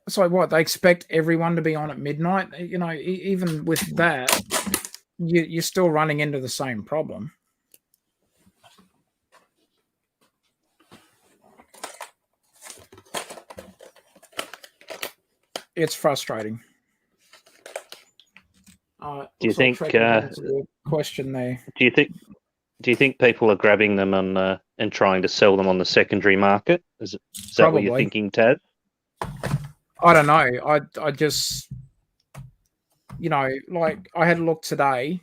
Speaker 2: so what, they expect everyone to be on at midnight? You know, even with that, you're still running into the same problem. It's frustrating.
Speaker 6: Do you think?
Speaker 2: Question there.
Speaker 6: Do you think people are grabbing them on and trying to sell them on the secondary market? Is that what you're thinking, Tad?
Speaker 2: I don't know. I just, you know, like I had a look today.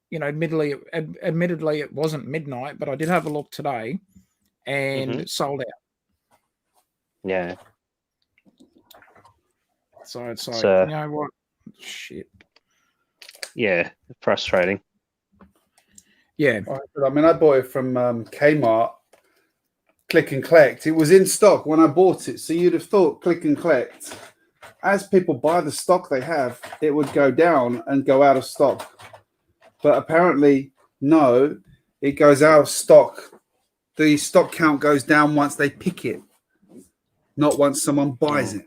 Speaker 2: You know, admittedly it wasn't midnight, but I did have a look today, and it sold out.
Speaker 6: Yeah.
Speaker 2: So it's like, you know what? Shit.
Speaker 6: Yeah, frustrating.
Speaker 2: Yeah.
Speaker 1: I mean, I bought it from Kmart, Click and Collect. It was in stock when I bought it. So you'd have thought Click and Collect, as people buy the stock they have, it would go down and go out of stock. But apparently, no, it goes out of stock. The stock count goes down once they pick it, not once someone buys it.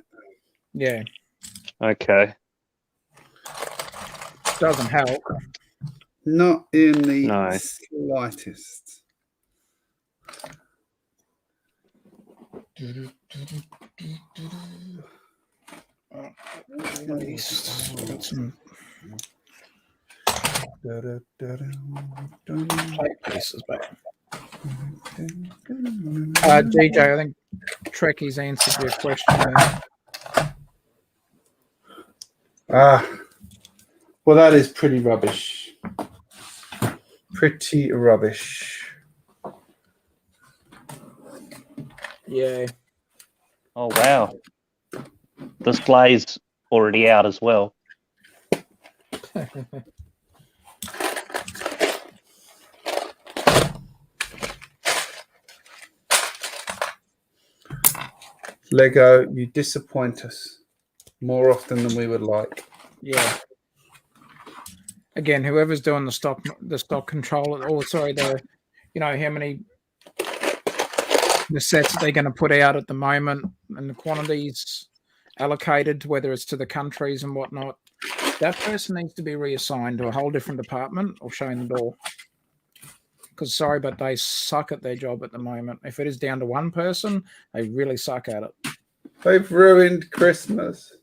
Speaker 2: Yeah.
Speaker 6: Okay.
Speaker 2: Doesn't help.
Speaker 1: Not in the slightest.
Speaker 2: Pieces back. DJ, I think Trekkie's answered your question there.
Speaker 1: Well, that is pretty rubbish. Pretty rubbish.
Speaker 2: Yeah.
Speaker 6: Oh wow. Displays already out as well.
Speaker 1: Lego, you disappoint us more often than we would like.
Speaker 2: Yeah. Again, whoever's doing the stock control, or sorry, how many the sets that they're going to put out at the moment and the quantities allocated, whether it's to the countries and whatnot, that person needs to be reassigned to a whole different department or shown the door. Because sorry, but they suck at their job at the moment. If it is down to one person, they really suck at it.
Speaker 1: They've ruined Christmas.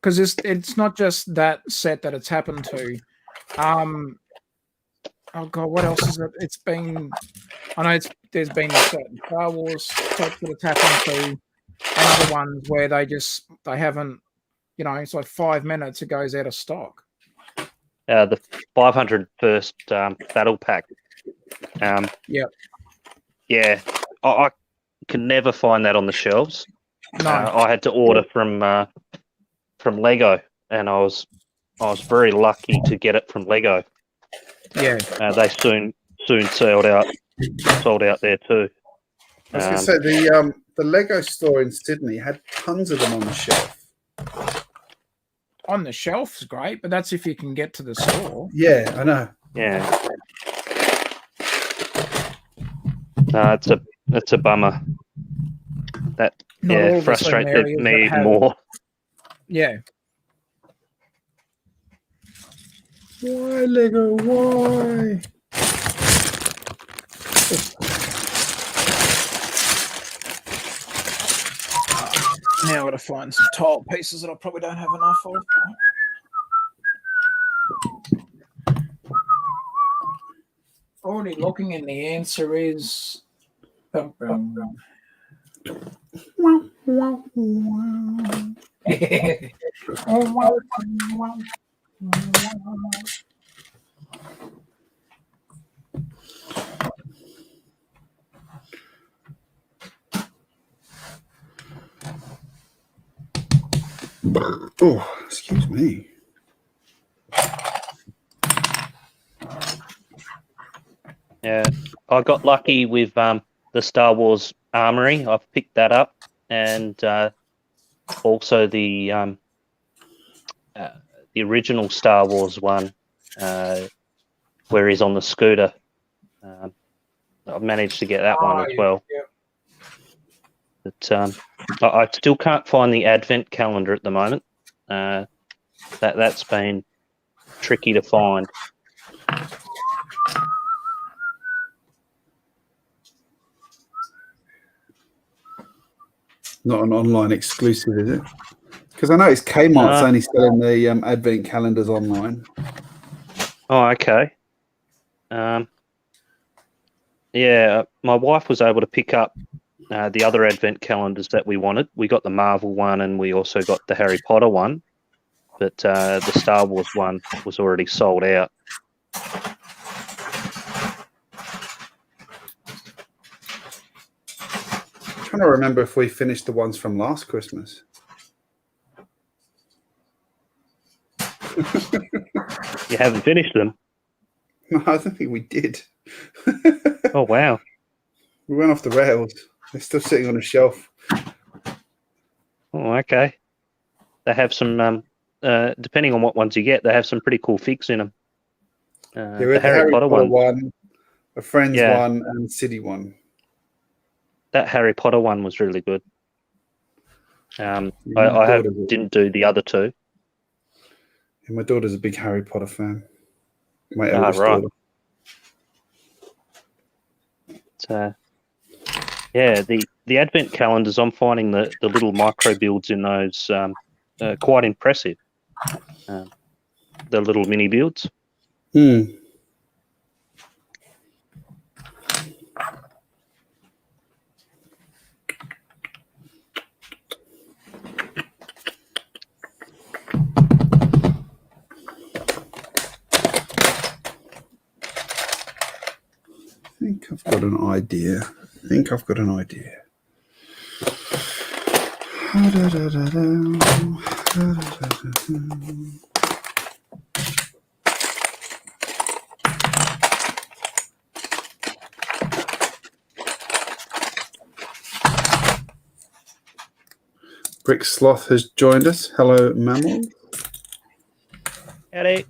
Speaker 2: Because it's not just that set that it's happened to. Oh God, what else is it? It's been. I know there's been certain Star Wars sets that it's happened to, and other ones where they haven't. It's like 5 minutes, it goes out of stock.
Speaker 6: The 500 first battle pack.
Speaker 2: Yeah.
Speaker 6: Yeah, I can never find that on the shelves.
Speaker 2: No.
Speaker 6: I had to order from Lego, and I was very lucky to get it from Lego.
Speaker 2: Yeah.
Speaker 6: They soon sold out there too.
Speaker 1: I was going to say the Lego store in Sydney had tons of them on the shelf.
Speaker 2: On the shelf's great, but that's if you can get to the store.
Speaker 1: Yeah, I know.
Speaker 6: Yeah. It's a bummer. That frustrated me more.
Speaker 2: Yeah.
Speaker 1: Why, Lego? Why?
Speaker 2: Now I've got to find some tile pieces that I probably don't have enough of. Already looking, and the answer is.
Speaker 1: Oh, excuse me.
Speaker 6: Yeah, I got lucky with the Star Wars Armory. I've picked that up, and also the original Star Wars one, where he's on the scooter. I've managed to get that one as well.
Speaker 2: Yeah.
Speaker 6: But I still can't find the Advent calendar at the moment. That's been tricky to find.
Speaker 1: Not an online exclusive, is it? Because I noticed Kmart's only selling the Advent calendars online.
Speaker 6: Oh, okay. Yeah, my wife was able to pick up the other Advent calendars that we wanted. We got the Marvel one, and we also got the Harry Potter one. But the Star Wars one was already sold out.
Speaker 1: I'm trying to remember if we finished the ones from last Christmas.
Speaker 6: You haven't finished them?
Speaker 1: No, I don't think we did.
Speaker 6: Oh, wow.
Speaker 1: We went off the rails. They're still sitting on a shelf.
Speaker 6: Oh, okay. They have some, depending on what ones you get, they have some pretty cool figs in them. The Harry Potter
Speaker 1: one, a Friends one, and City one.
Speaker 6: That Harry Potter one was really good. I didn't do the other two.
Speaker 1: Yeah, my daughter's a big Harry Potter fan. My
Speaker 6: right.
Speaker 1: daughter.
Speaker 6: Yeah, the Advent calendars, I'm finding the little micro builds in those quite impressive. The little mini builds.
Speaker 1: Hmm. I think I've got an idea. Brick Sloth has joined us. Hello, Mammal.
Speaker 6: Howdy.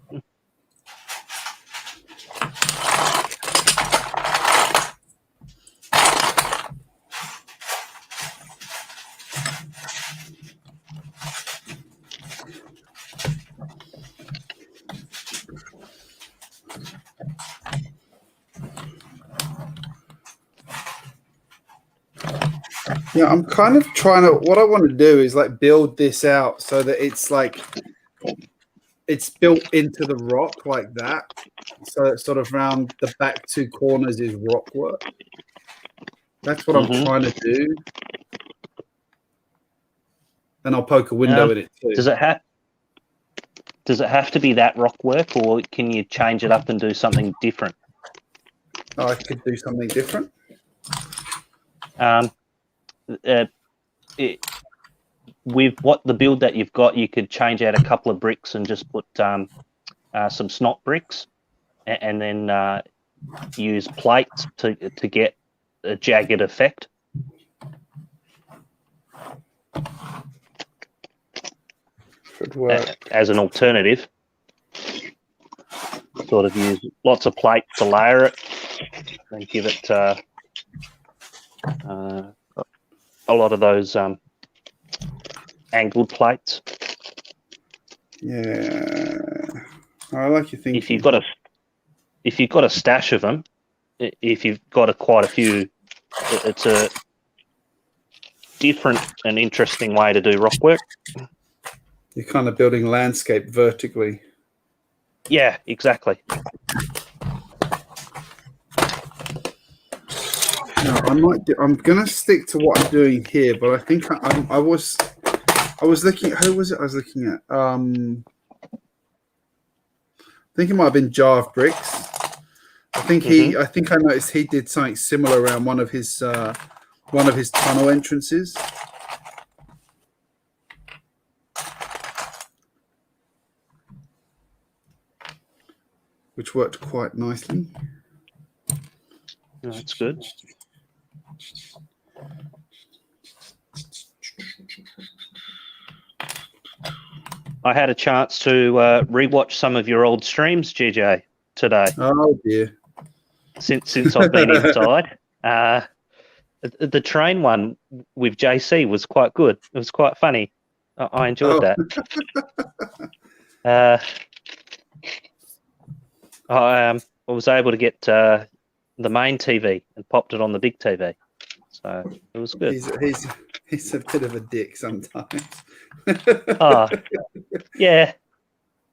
Speaker 1: Yeah, I'm kind of trying to. What I want to do is like build this out so that it's like it's built into the rock like that. So it's sort of around the back two corners is rock work. That's what I'm trying to do. And I'll poke a window in it too.
Speaker 6: Does it have to be that rock work, or can you change it up and do something different?
Speaker 1: Oh, I could do something different.
Speaker 6: With what the build that you've got, you could change out a couple of bricks and just put some snot bricks, and then use plates to get a jagged effect.
Speaker 1: Could work.
Speaker 6: As an alternative. Sort of use lots of plates to layer it and give it a lot of those angled plates.
Speaker 1: Yeah, I like your thinking.
Speaker 6: If you've got a stash of them, if you've got quite a few, it's a different and interesting way to do rock work.
Speaker 1: You're kind of building landscape vertically.
Speaker 6: Yeah, exactly.
Speaker 1: No, I'm gonna stick to what I'm doing here, but I think I was looking. Who was it? I was looking at. I think it might have been GJBricks. I think I noticed he did something similar around one of his tunnel entrances. Which worked quite nicely.
Speaker 6: No, that's good. I had a chance to rewatch some of your old streams, GJ, today.
Speaker 1: Oh dear!
Speaker 6: Since I've been inside, the train one with JC was quite good. It was quite funny. I enjoyed that. I was able to get the main TV and popped it on the big TV, so it was good.
Speaker 1: He's a bit of a dick sometimes.
Speaker 6: Oh, yeah,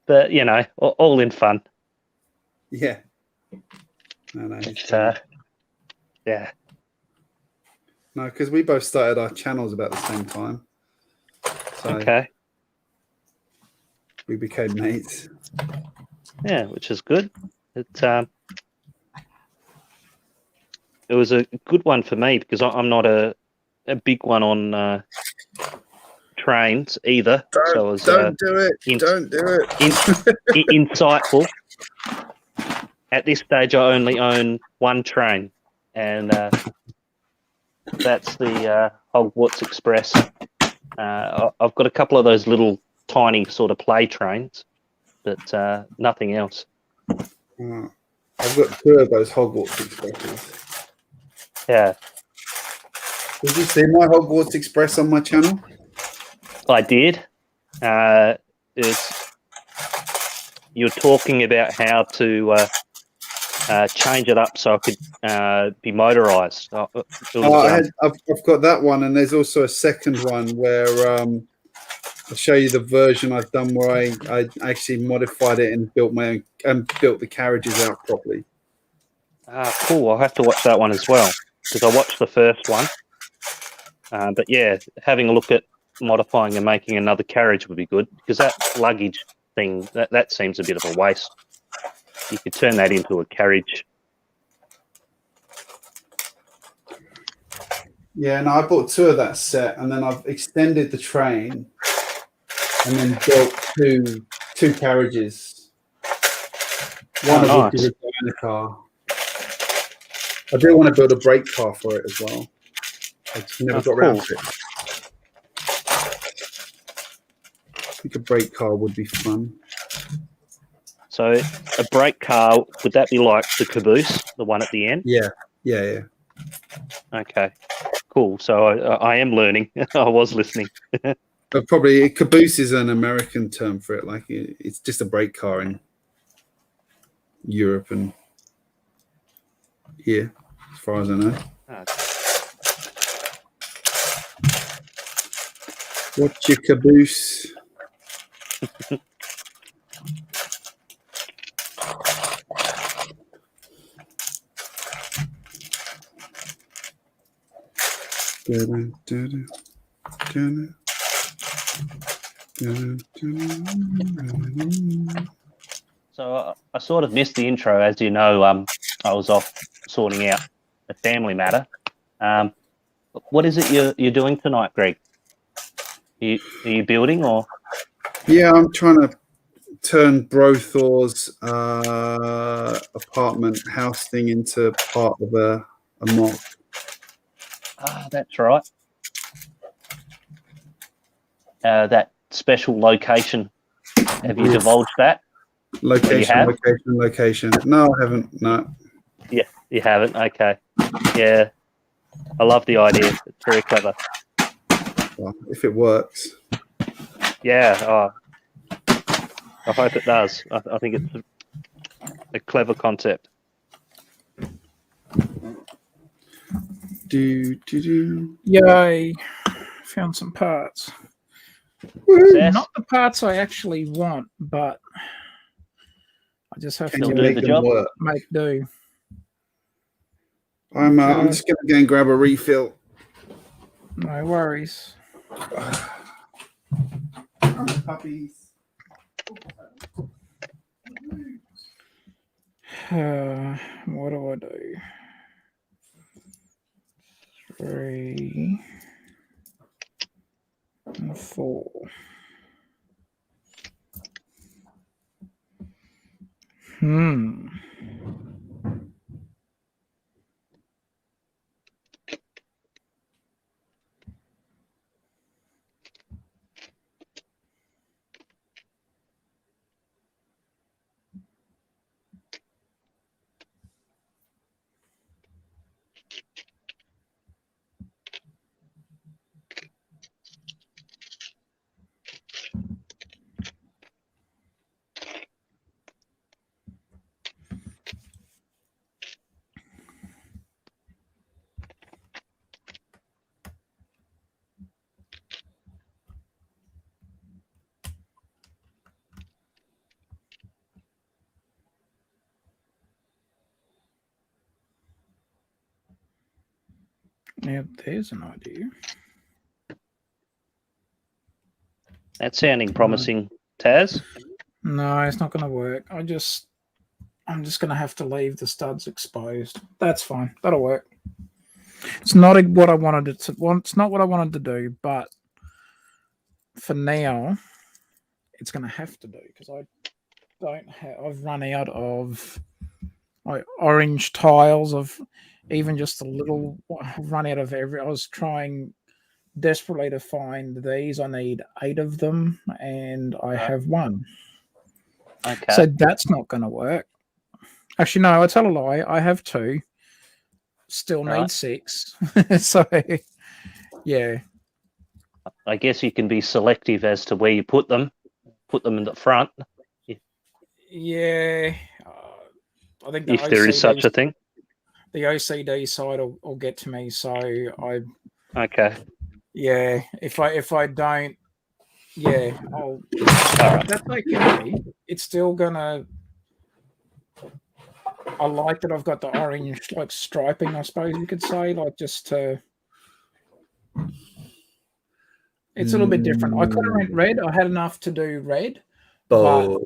Speaker 6: but you know, all in fun.
Speaker 1: Yeah. No,
Speaker 6: yeah.
Speaker 1: No, because we both started our channels about the same time. So
Speaker 6: okay.
Speaker 1: We became mates.
Speaker 6: Yeah, which is good. It was a good one for me because I'm not a big one on trains either.
Speaker 1: Don't do it. Don't do it.
Speaker 6: Insightful. At this stage, I only own one train, and that's the Hogwarts Express. I've got a couple of those little tiny sort of play trains, but nothing else.
Speaker 1: I've got two of those Hogwarts Expresses.
Speaker 6: Yeah.
Speaker 1: Did you see my Hogwarts Express on my channel?
Speaker 6: I did. You're talking about how to change it up so it could be motorized.
Speaker 1: I've got that one, and there's also a second one where I'll show you the version I've done where I actually modified it and built my own and built the carriages out properly.
Speaker 6: Cool. I'll have to watch that one as well because I watched the first one. But yeah, having a look at modifying and making another carriage would be good because that luggage thing that seems a bit of a waste. You could turn that into a carriage.
Speaker 1: Yeah, no, I bought 2 of that set, and then I've extended the train, and then built two carriages. One of which is a Diana car. I do want to build a brake car for it as well. I just never got around to it. I think a brake car would be fun.
Speaker 6: So a brake car, would that be like the caboose, the one at the end?
Speaker 1: Yeah.
Speaker 6: Okay, cool. So I am learning. I was listening.
Speaker 1: But probably caboose is an American term for it. Like it's just a brake car in Europe and here, as far as I know. What's your caboose?
Speaker 6: So I sort of missed the intro, as you know. I was off sorting out a family matter. What is it you're doing tonight, Greg? Are you building or?
Speaker 1: Yeah, I'm trying to turn Brothor's apartment house thing into part of a mock.
Speaker 6: Ah, that's right. That special location. Have you divulged that?
Speaker 1: Location. No, I haven't. No.
Speaker 6: Yeah, you haven't. Okay. Yeah, I love the idea. It's very clever.
Speaker 1: Well, if it works.
Speaker 6: Yeah. I hope it does. I think it's a clever concept.
Speaker 2: Yay! Found some parts.
Speaker 6: Success.
Speaker 2: Not the parts I actually want, but I just have
Speaker 1: Can
Speaker 2: to
Speaker 1: you
Speaker 6: do
Speaker 1: make
Speaker 6: the
Speaker 1: them
Speaker 6: job?
Speaker 1: work?
Speaker 2: make do.
Speaker 1: I'm just going to go and grab a refill.
Speaker 2: No worries.
Speaker 1: Puppies.
Speaker 2: What do I do? 3 and 4. Now there's an idea.
Speaker 6: That's sounding promising, Taz.
Speaker 2: No, it's not going to work. I'm just going to have to leave the studs exposed. That's fine. That'll work. It's not what I wanted it to. Well, it's not what I wanted to do, but for now, it's going to have to do because I don't have. I've run out of orange tiles. Of even just a little. I've run out of every. I was trying desperately to find these. I need 8 of them, and I have 1.
Speaker 6: Okay.
Speaker 2: So that's not going to work. Actually, no, I tell a lie. I have 2. Still need 6. So, yeah.
Speaker 6: I guess you can be selective as to where you put them. Put them in the front.
Speaker 2: Yeah. I think
Speaker 6: if there is such a thing.
Speaker 2: The OCD side will get to me. So
Speaker 6: Okay.
Speaker 2: Yeah. If I don't. Yeah. I'll.
Speaker 6: Right.
Speaker 2: That's okay. It's still gonna. I like that I've got the orange like striping, I suppose you could say, like just to. It's a little bit different. I could have went red. I had enough to do red, but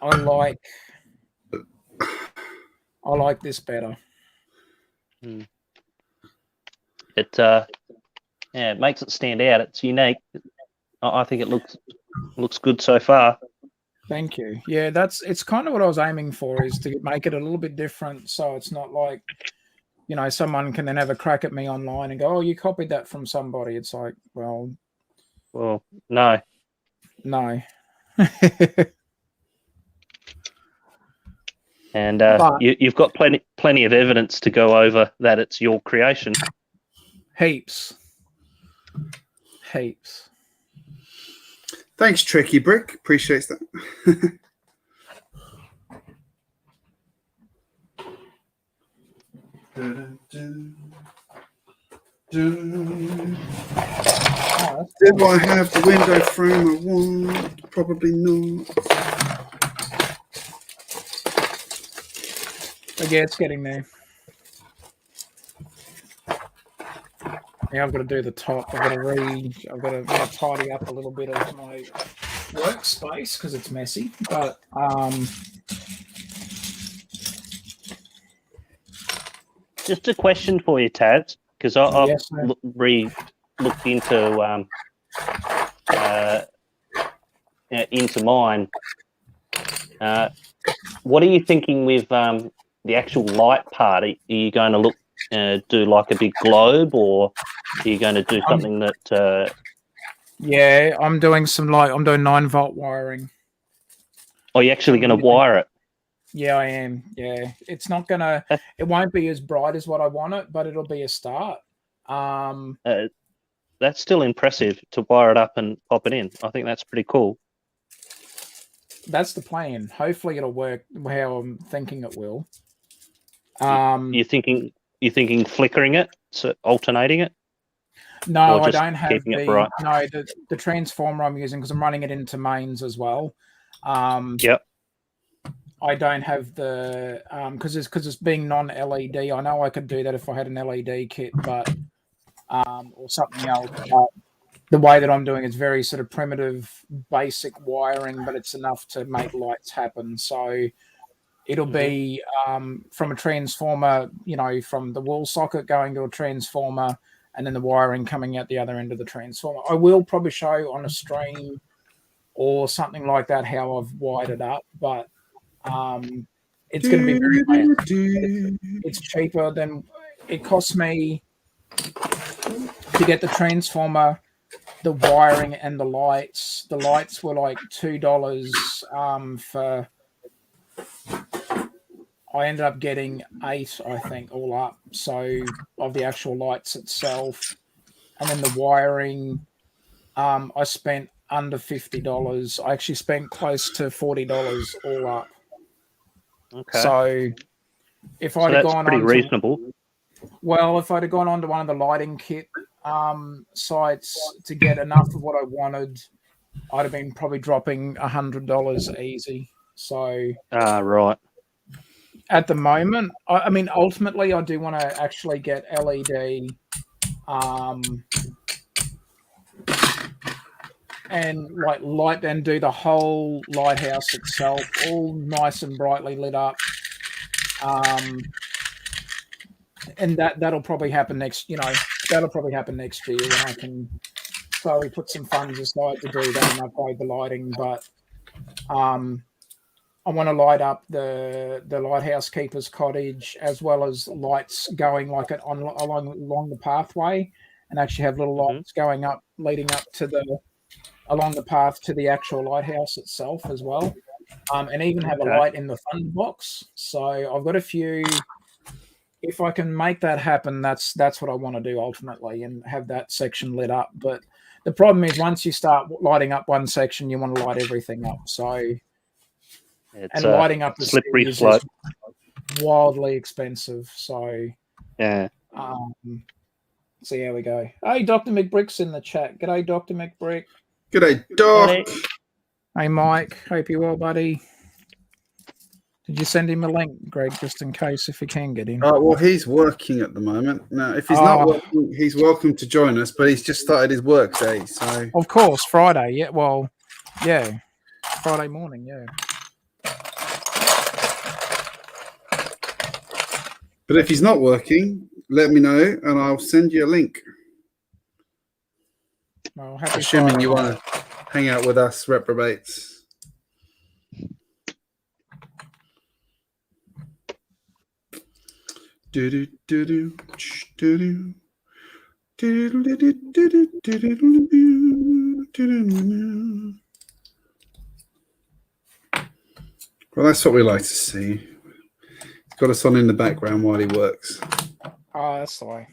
Speaker 2: I like this better.
Speaker 6: it it makes it stand out. It's unique. I think it looks good so far.
Speaker 2: Thank you. Yeah, it's kind of what I was aiming for, is to make it a little bit different, so it's not like, you know, someone can then have a crack at me online and go, "Oh, you copied that from somebody." It's like, well,
Speaker 6: no. And you've got plenty of evidence to go over that it's your creation.
Speaker 2: Heaps.
Speaker 1: Thanks, Tricky Brick. Appreciates that. Do I have the window frame I want? Probably not.
Speaker 2: But yeah, it's getting there. Yeah, I've got to do the top. I've got to tidy up a little bit of my workspace because it's messy. But
Speaker 6: just a question for you, Taz, because I've
Speaker 2: yes,
Speaker 6: looked into mine. What are you thinking with the actual light part? Are you going to do like a big globe, or are you going to do something that?
Speaker 2: Yeah, I'm doing 9-volt wiring.
Speaker 6: Are you actually going to wire it?
Speaker 2: Yeah, I am. Yeah, it's not gonna. It won't be as bright as what I want it, but it'll be a start.
Speaker 6: That's still impressive to wire it up and pop it in. I think that's pretty cool.
Speaker 2: That's the plan. Hopefully, it'll work how I'm thinking it will.
Speaker 6: You're thinking flickering it, so alternating it?
Speaker 2: No, I don't have
Speaker 6: the
Speaker 2: the transformer I'm using, because I'm running it into mains as well.
Speaker 6: Yep.
Speaker 2: I don't have the because it's being non-LED. I know I could do that if I had an LED kit, but or something else. But the way that I'm doing it's very sort of primitive, basic wiring, but it's enough to make lights happen. So it'll be from a transformer, you know, from the wall socket going to a transformer, and then the wiring coming out the other end of the transformer. I will probably show on a stream or something like that how I've wired it up, but it's going to be very basic. It's cheaper than it costs me to get the transformer, the wiring, and the lights. The lights were like $2 for. I ended up getting 8, I think, all up. So of the actual lights itself, and then the wiring, I spent under $50. I actually spent close to $40 all up.
Speaker 6: Okay.
Speaker 2: So if I'd have gone
Speaker 6: pretty
Speaker 2: on
Speaker 6: reasonable.
Speaker 2: if I'd have gone on to one of the lighting kit sites to get enough of what I wanted, I'd have been probably dropping $100 easy. So
Speaker 6: right.
Speaker 2: At the moment, I mean, ultimately, I do want to actually get LED, and like light and do the whole lighthouse itself, all nice and brightly lit up. And that'll probably happen next. That'll probably happen next year when I can slowly put some funds aside to do that and upgrade the lighting. But I want to light up the lighthouse keeper's cottage, as well as lights going like it along the pathway, and actually have little lights going up, leading up to along the path to the actual lighthouse itself as well, and even have a light in the fund box. So I've got a few. If I can make that happen, that's what I want to do ultimately, and have that section lit up. But the problem is, once you start lighting up one section, you want to light everything up. So.
Speaker 6: It's
Speaker 2: lighting up the
Speaker 6: slippery
Speaker 2: series
Speaker 6: slope.
Speaker 2: Is wildly expensive. So
Speaker 6: yeah.
Speaker 2: See how we go. Hey, Dr. McBrick's in the chat. G'day, Dr. McBrick.
Speaker 1: G'day, Doc.
Speaker 2: Hey, Mike. Hope you're well, buddy. Did you send him a link, Greg, just in case if you can get in?
Speaker 1: Well, he's working at the moment. Now, if he's not working, he's welcome to join us, but he's just started his work day. So
Speaker 2: of course, Friday. Yeah. Well, yeah. Friday morning. Yeah.
Speaker 1: But if he's not working, let me know and I'll send you a link.
Speaker 2: Well, happy
Speaker 1: Assuming
Speaker 2: Friday.
Speaker 1: you want to hang out with us reprobates. Do do do do do do. Well, that's what we like to see. He's got us on in the background while he works.
Speaker 2: Oh, that's the way.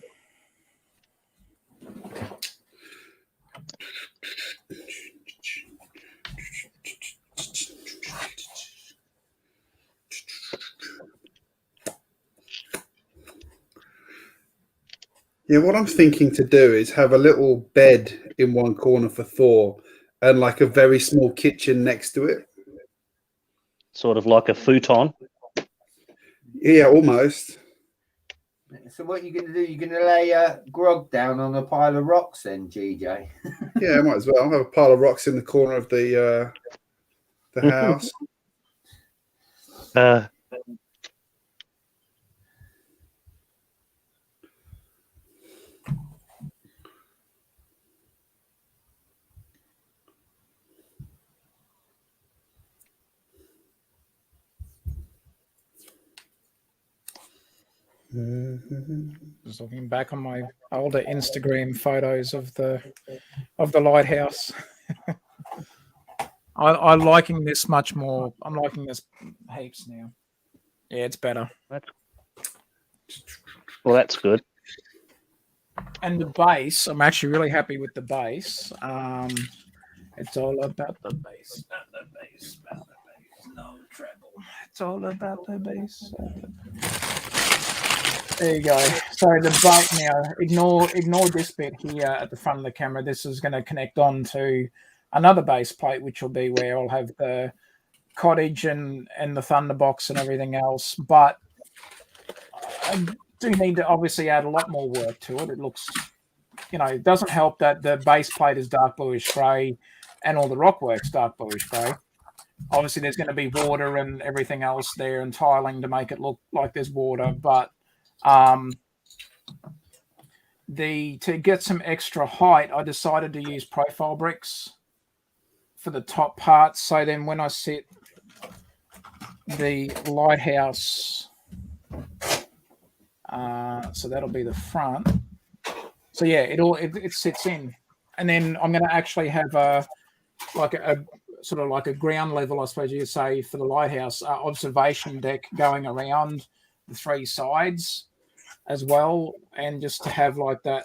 Speaker 1: Yeah, what I'm thinking to do is have a little bed in one corner for Thor and like a very small kitchen next to it.
Speaker 6: Sort of like a futon.
Speaker 1: Yeah, almost.
Speaker 5: So what you're going to do? You're going to lay grog down on a pile of rocks, then, GJ?
Speaker 1: Yeah, I might as well. I'll have a pile of rocks in the corner of the house.
Speaker 2: Just looking back on my older Instagram photos of the lighthouse. I'm liking this much more. I'm liking this heaps now. Yeah, it's better.
Speaker 6: Well, that's good.
Speaker 2: And the bass, I'm actually really happy with the bass. It's all about the bass, about the bass, about the bass, no treble. It's all about the bass. There you go. So the bait now, ignore this bit here at the front of the camera. This is going to connect on to another base plate, which will be where I'll have the cottage and the thunderbox and everything else. But I do need to obviously add a lot more work to it. It looks, it doesn't help that the base plate is dark bluish grey and all the rock work's dark bluish grey. Obviously, there's going to be water and everything else there and tiling to make it look like there's water, but to get some extra height, I decided to use profile bricks for the top parts. So then when I sit the lighthouse, so that'll be the front. So yeah, it sits in, and then I'm going to actually have a sort of like a ground level, I suppose you could say, for the lighthouse observation deck going around the three sides as well, and just to have like that,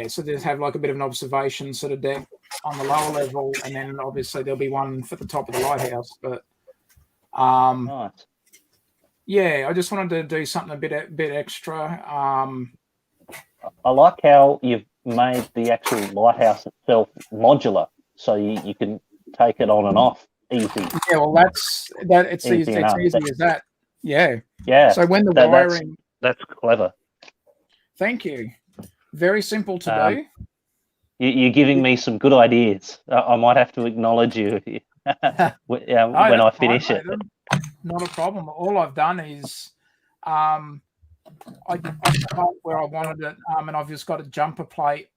Speaker 2: so just have like a bit of an observation sort of deck on the lower level, and then obviously there'll be one for the top of the lighthouse. But
Speaker 6: Nice.
Speaker 2: yeah, I just wanted to do something a bit extra.
Speaker 6: I like how you've made the actual lighthouse itself modular, so you can take it on and off easy.
Speaker 2: Yeah, well, it's easy as that. Yeah.
Speaker 6: Yeah.
Speaker 2: So when the wiring,
Speaker 6: that's clever.
Speaker 2: Thank you. Very simple to do.
Speaker 6: You're giving me some good ideas. I might have to acknowledge you when I finish it.
Speaker 2: Not a problem. All I've done is I cut where I wanted it, and I've just got a jumper plate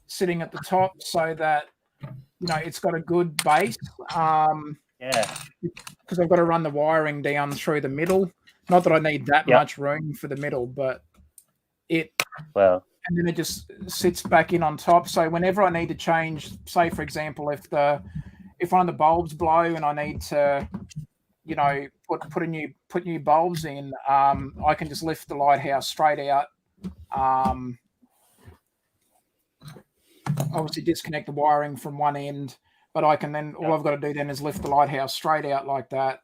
Speaker 2: sitting at the top so that it's got a good base. Because I've got to run the wiring down through the middle. Not that I need that much room for the middle, but and then it just sits back in on top. So whenever I need to change, say for example, if one of the bulbs blow and I need to, put new bulbs in, I can just lift the lighthouse straight out. Obviously disconnect the wiring from one end, but I can then, all I've got to do then is lift the lighthouse straight out like that,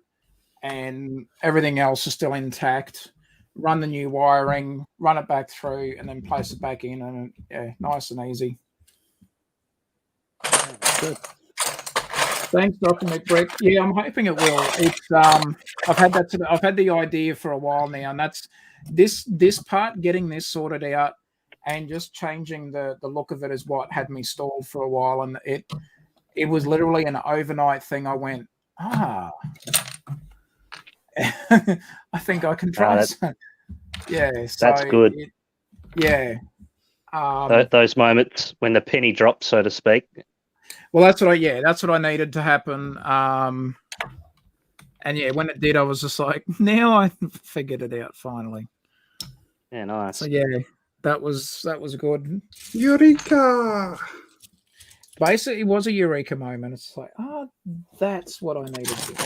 Speaker 2: and everything else is still intact. Run the new wiring, run it back through, and then place it back in, and nice and easy. Good. Thanks, Dr. McBrick. Yeah, I'm hoping it will. It's I've had the idea for a while now, and that's this part, getting this sorted out and just changing the look of it is what had me stalled for a while, and it was literally an overnight thing. I went, I think I can try. Yeah, so
Speaker 6: That's good.
Speaker 2: Yeah.
Speaker 6: Those moments when the penny drops, so to speak.
Speaker 2: Well, that's what I needed to happen. And yeah, when it did, I was just like, now I figured it out finally.
Speaker 6: Yeah, nice.
Speaker 2: So yeah, that was good.
Speaker 1: Eureka!
Speaker 2: Basically, it was a eureka moment. It's like, that's what I needed to do.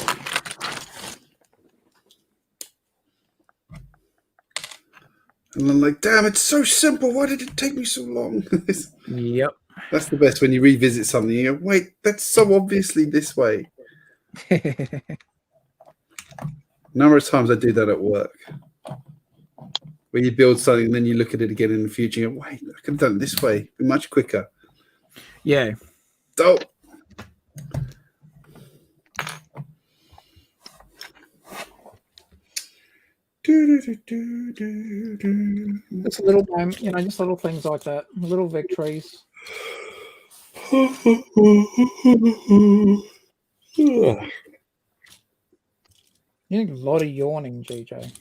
Speaker 1: And I'm like, damn, it's so simple. Why did it take me so long?
Speaker 2: Yep.
Speaker 1: That's the best when you revisit something. You go, wait, that's so obviously this way. Number of times I do that at work. Where you build something and then you look at it again in the future and you go, wait, I could have done it this way. It'd be much quicker.
Speaker 2: Yeah.
Speaker 1: Dope.
Speaker 2: It's a little, just little things like that, little victories. You need a lot of yawning, GJ.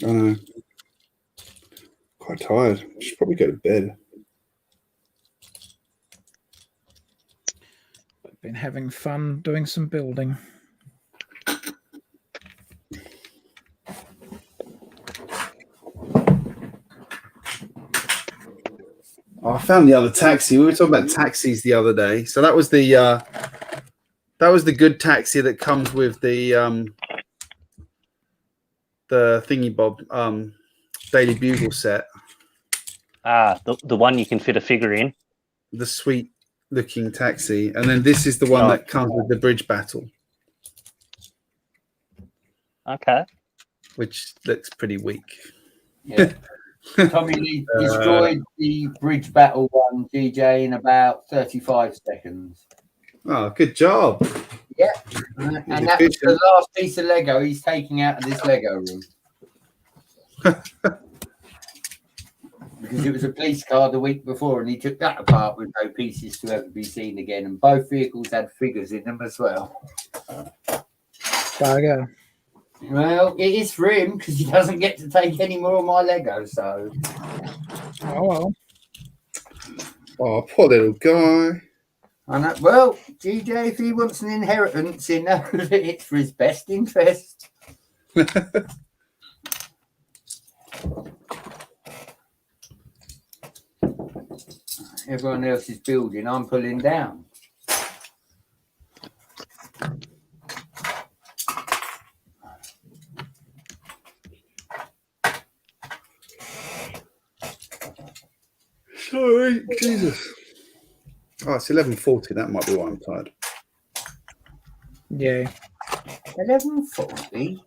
Speaker 1: I know. Quite tired. I should probably go to bed.
Speaker 2: I've been having fun doing some building.
Speaker 1: Oh, I found the other taxi. We were talking about taxis the other day. So that was the good taxi that comes with the thingy bob Daily Bugle set.
Speaker 6: The one you can fit a figure in.
Speaker 1: The sweet looking taxi, and then this is the one that comes with the bridge battle.
Speaker 6: Okay.
Speaker 1: Which looks pretty weak.
Speaker 5: Yeah. Tommy Lee destroyed the bridge battle one, GJ, in about 35 seconds.
Speaker 1: Oh, good job.
Speaker 5: Yeah. And that was the last piece of Lego he's taking out of this Lego room. Because it was a police car the week before and he took that apart with no pieces to ever be seen again. And both vehicles had figures in them as well.
Speaker 2: There you go.
Speaker 5: Well, it is for him because he doesn't get to take any more of my Lego, so.
Speaker 2: Oh, well.
Speaker 1: Oh, poor little guy.
Speaker 5: I know. Well, GJ, if he wants an inheritance, he knows that it's for his best interest. Everyone else is building, I'm pulling down.
Speaker 1: Sorry, Jesus. Oh, it's 11:40. That might be why I'm tired.
Speaker 2: Yeah.
Speaker 5: 11:40.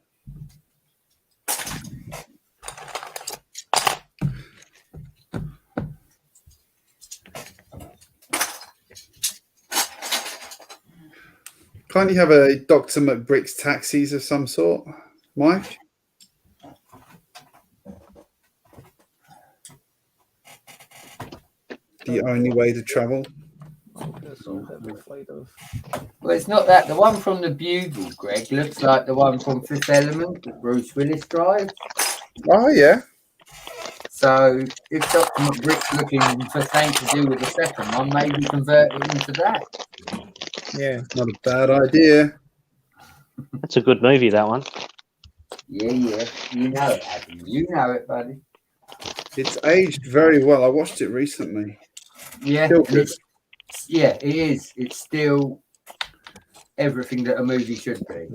Speaker 1: Can't you have a Dr. McBricks taxis of some sort, Mike? The only way to travel.
Speaker 5: Well, it's not that. The one from the Bugle, Greg, looks like the one from Fifth Element that Bruce Willis drives.
Speaker 1: Oh, yeah.
Speaker 5: So if Dr. McBrick's looking for something to do with the second one, maybe convert it into that.
Speaker 2: Yeah.
Speaker 1: Not a bad idea.
Speaker 6: That's a good movie, that one.
Speaker 5: Yeah. You know it, Adam. You know it, buddy.
Speaker 1: It's aged very well. I watched it recently.
Speaker 5: Yeah.
Speaker 1: Still good.
Speaker 5: It is. It's still everything that a movie should be.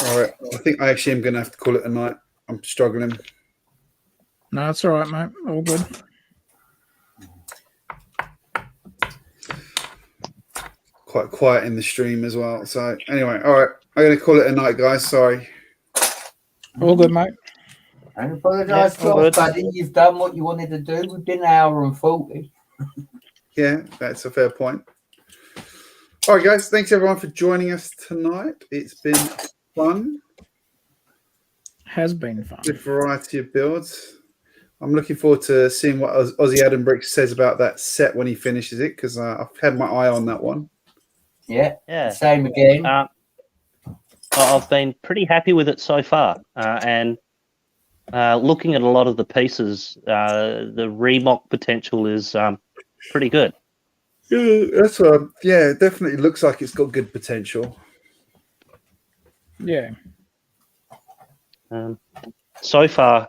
Speaker 1: All right. I think I actually am going to have to call it a night. I'm struggling.
Speaker 2: No, it's all right, mate. All good.
Speaker 1: Quite quiet in the stream as well. So anyway, all right. I'm going to call it a night, guys. Sorry.
Speaker 2: All good, mate.
Speaker 5: And apologise to us, buddy. You've done what you wanted to do. We've been an hour and 40.
Speaker 1: Yeah, that's a fair point. All right, guys. Thanks, everyone, for joining us tonight. It's been fun.
Speaker 2: has been fun.
Speaker 1: Good variety of builds. I'm looking forward to seeing what GJBricks says about that set when he finishes it, because I've had my eye on that one.
Speaker 5: Yeah,
Speaker 6: Yeah.
Speaker 5: same again.
Speaker 6: I've been pretty happy with it so far, and looking at a lot of the pieces, the remock potential is pretty good.
Speaker 1: Yeah, it definitely looks like it's got good potential.
Speaker 2: Yeah.
Speaker 6: So far,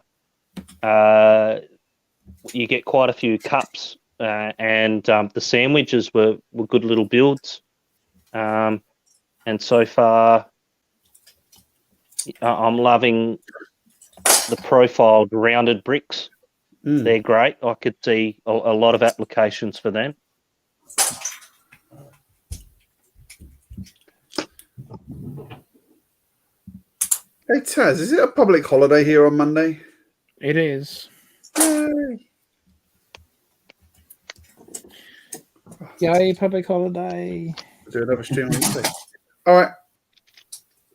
Speaker 6: you get quite a few cups, and the sandwiches were good little builds. And so far, I'm loving the profiled rounded bricks. They're great. I could see a lot of applications for them.
Speaker 1: Hey Taz, is it a public holiday here on Monday?
Speaker 2: It is.
Speaker 1: Yay.
Speaker 2: Yay, public holiday.
Speaker 1: Do another stream on Monday. All right.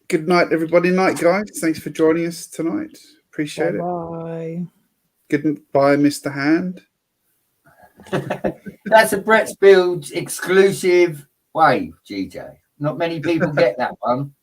Speaker 1: Good night, everybody. Night, guys. Thanks for joining us tonight. Appreciate
Speaker 2: Bye.
Speaker 1: Goodbye, Mr. Hand.
Speaker 5: That's a Brett's Builds exclusive wave, GJ. Not many people get that one.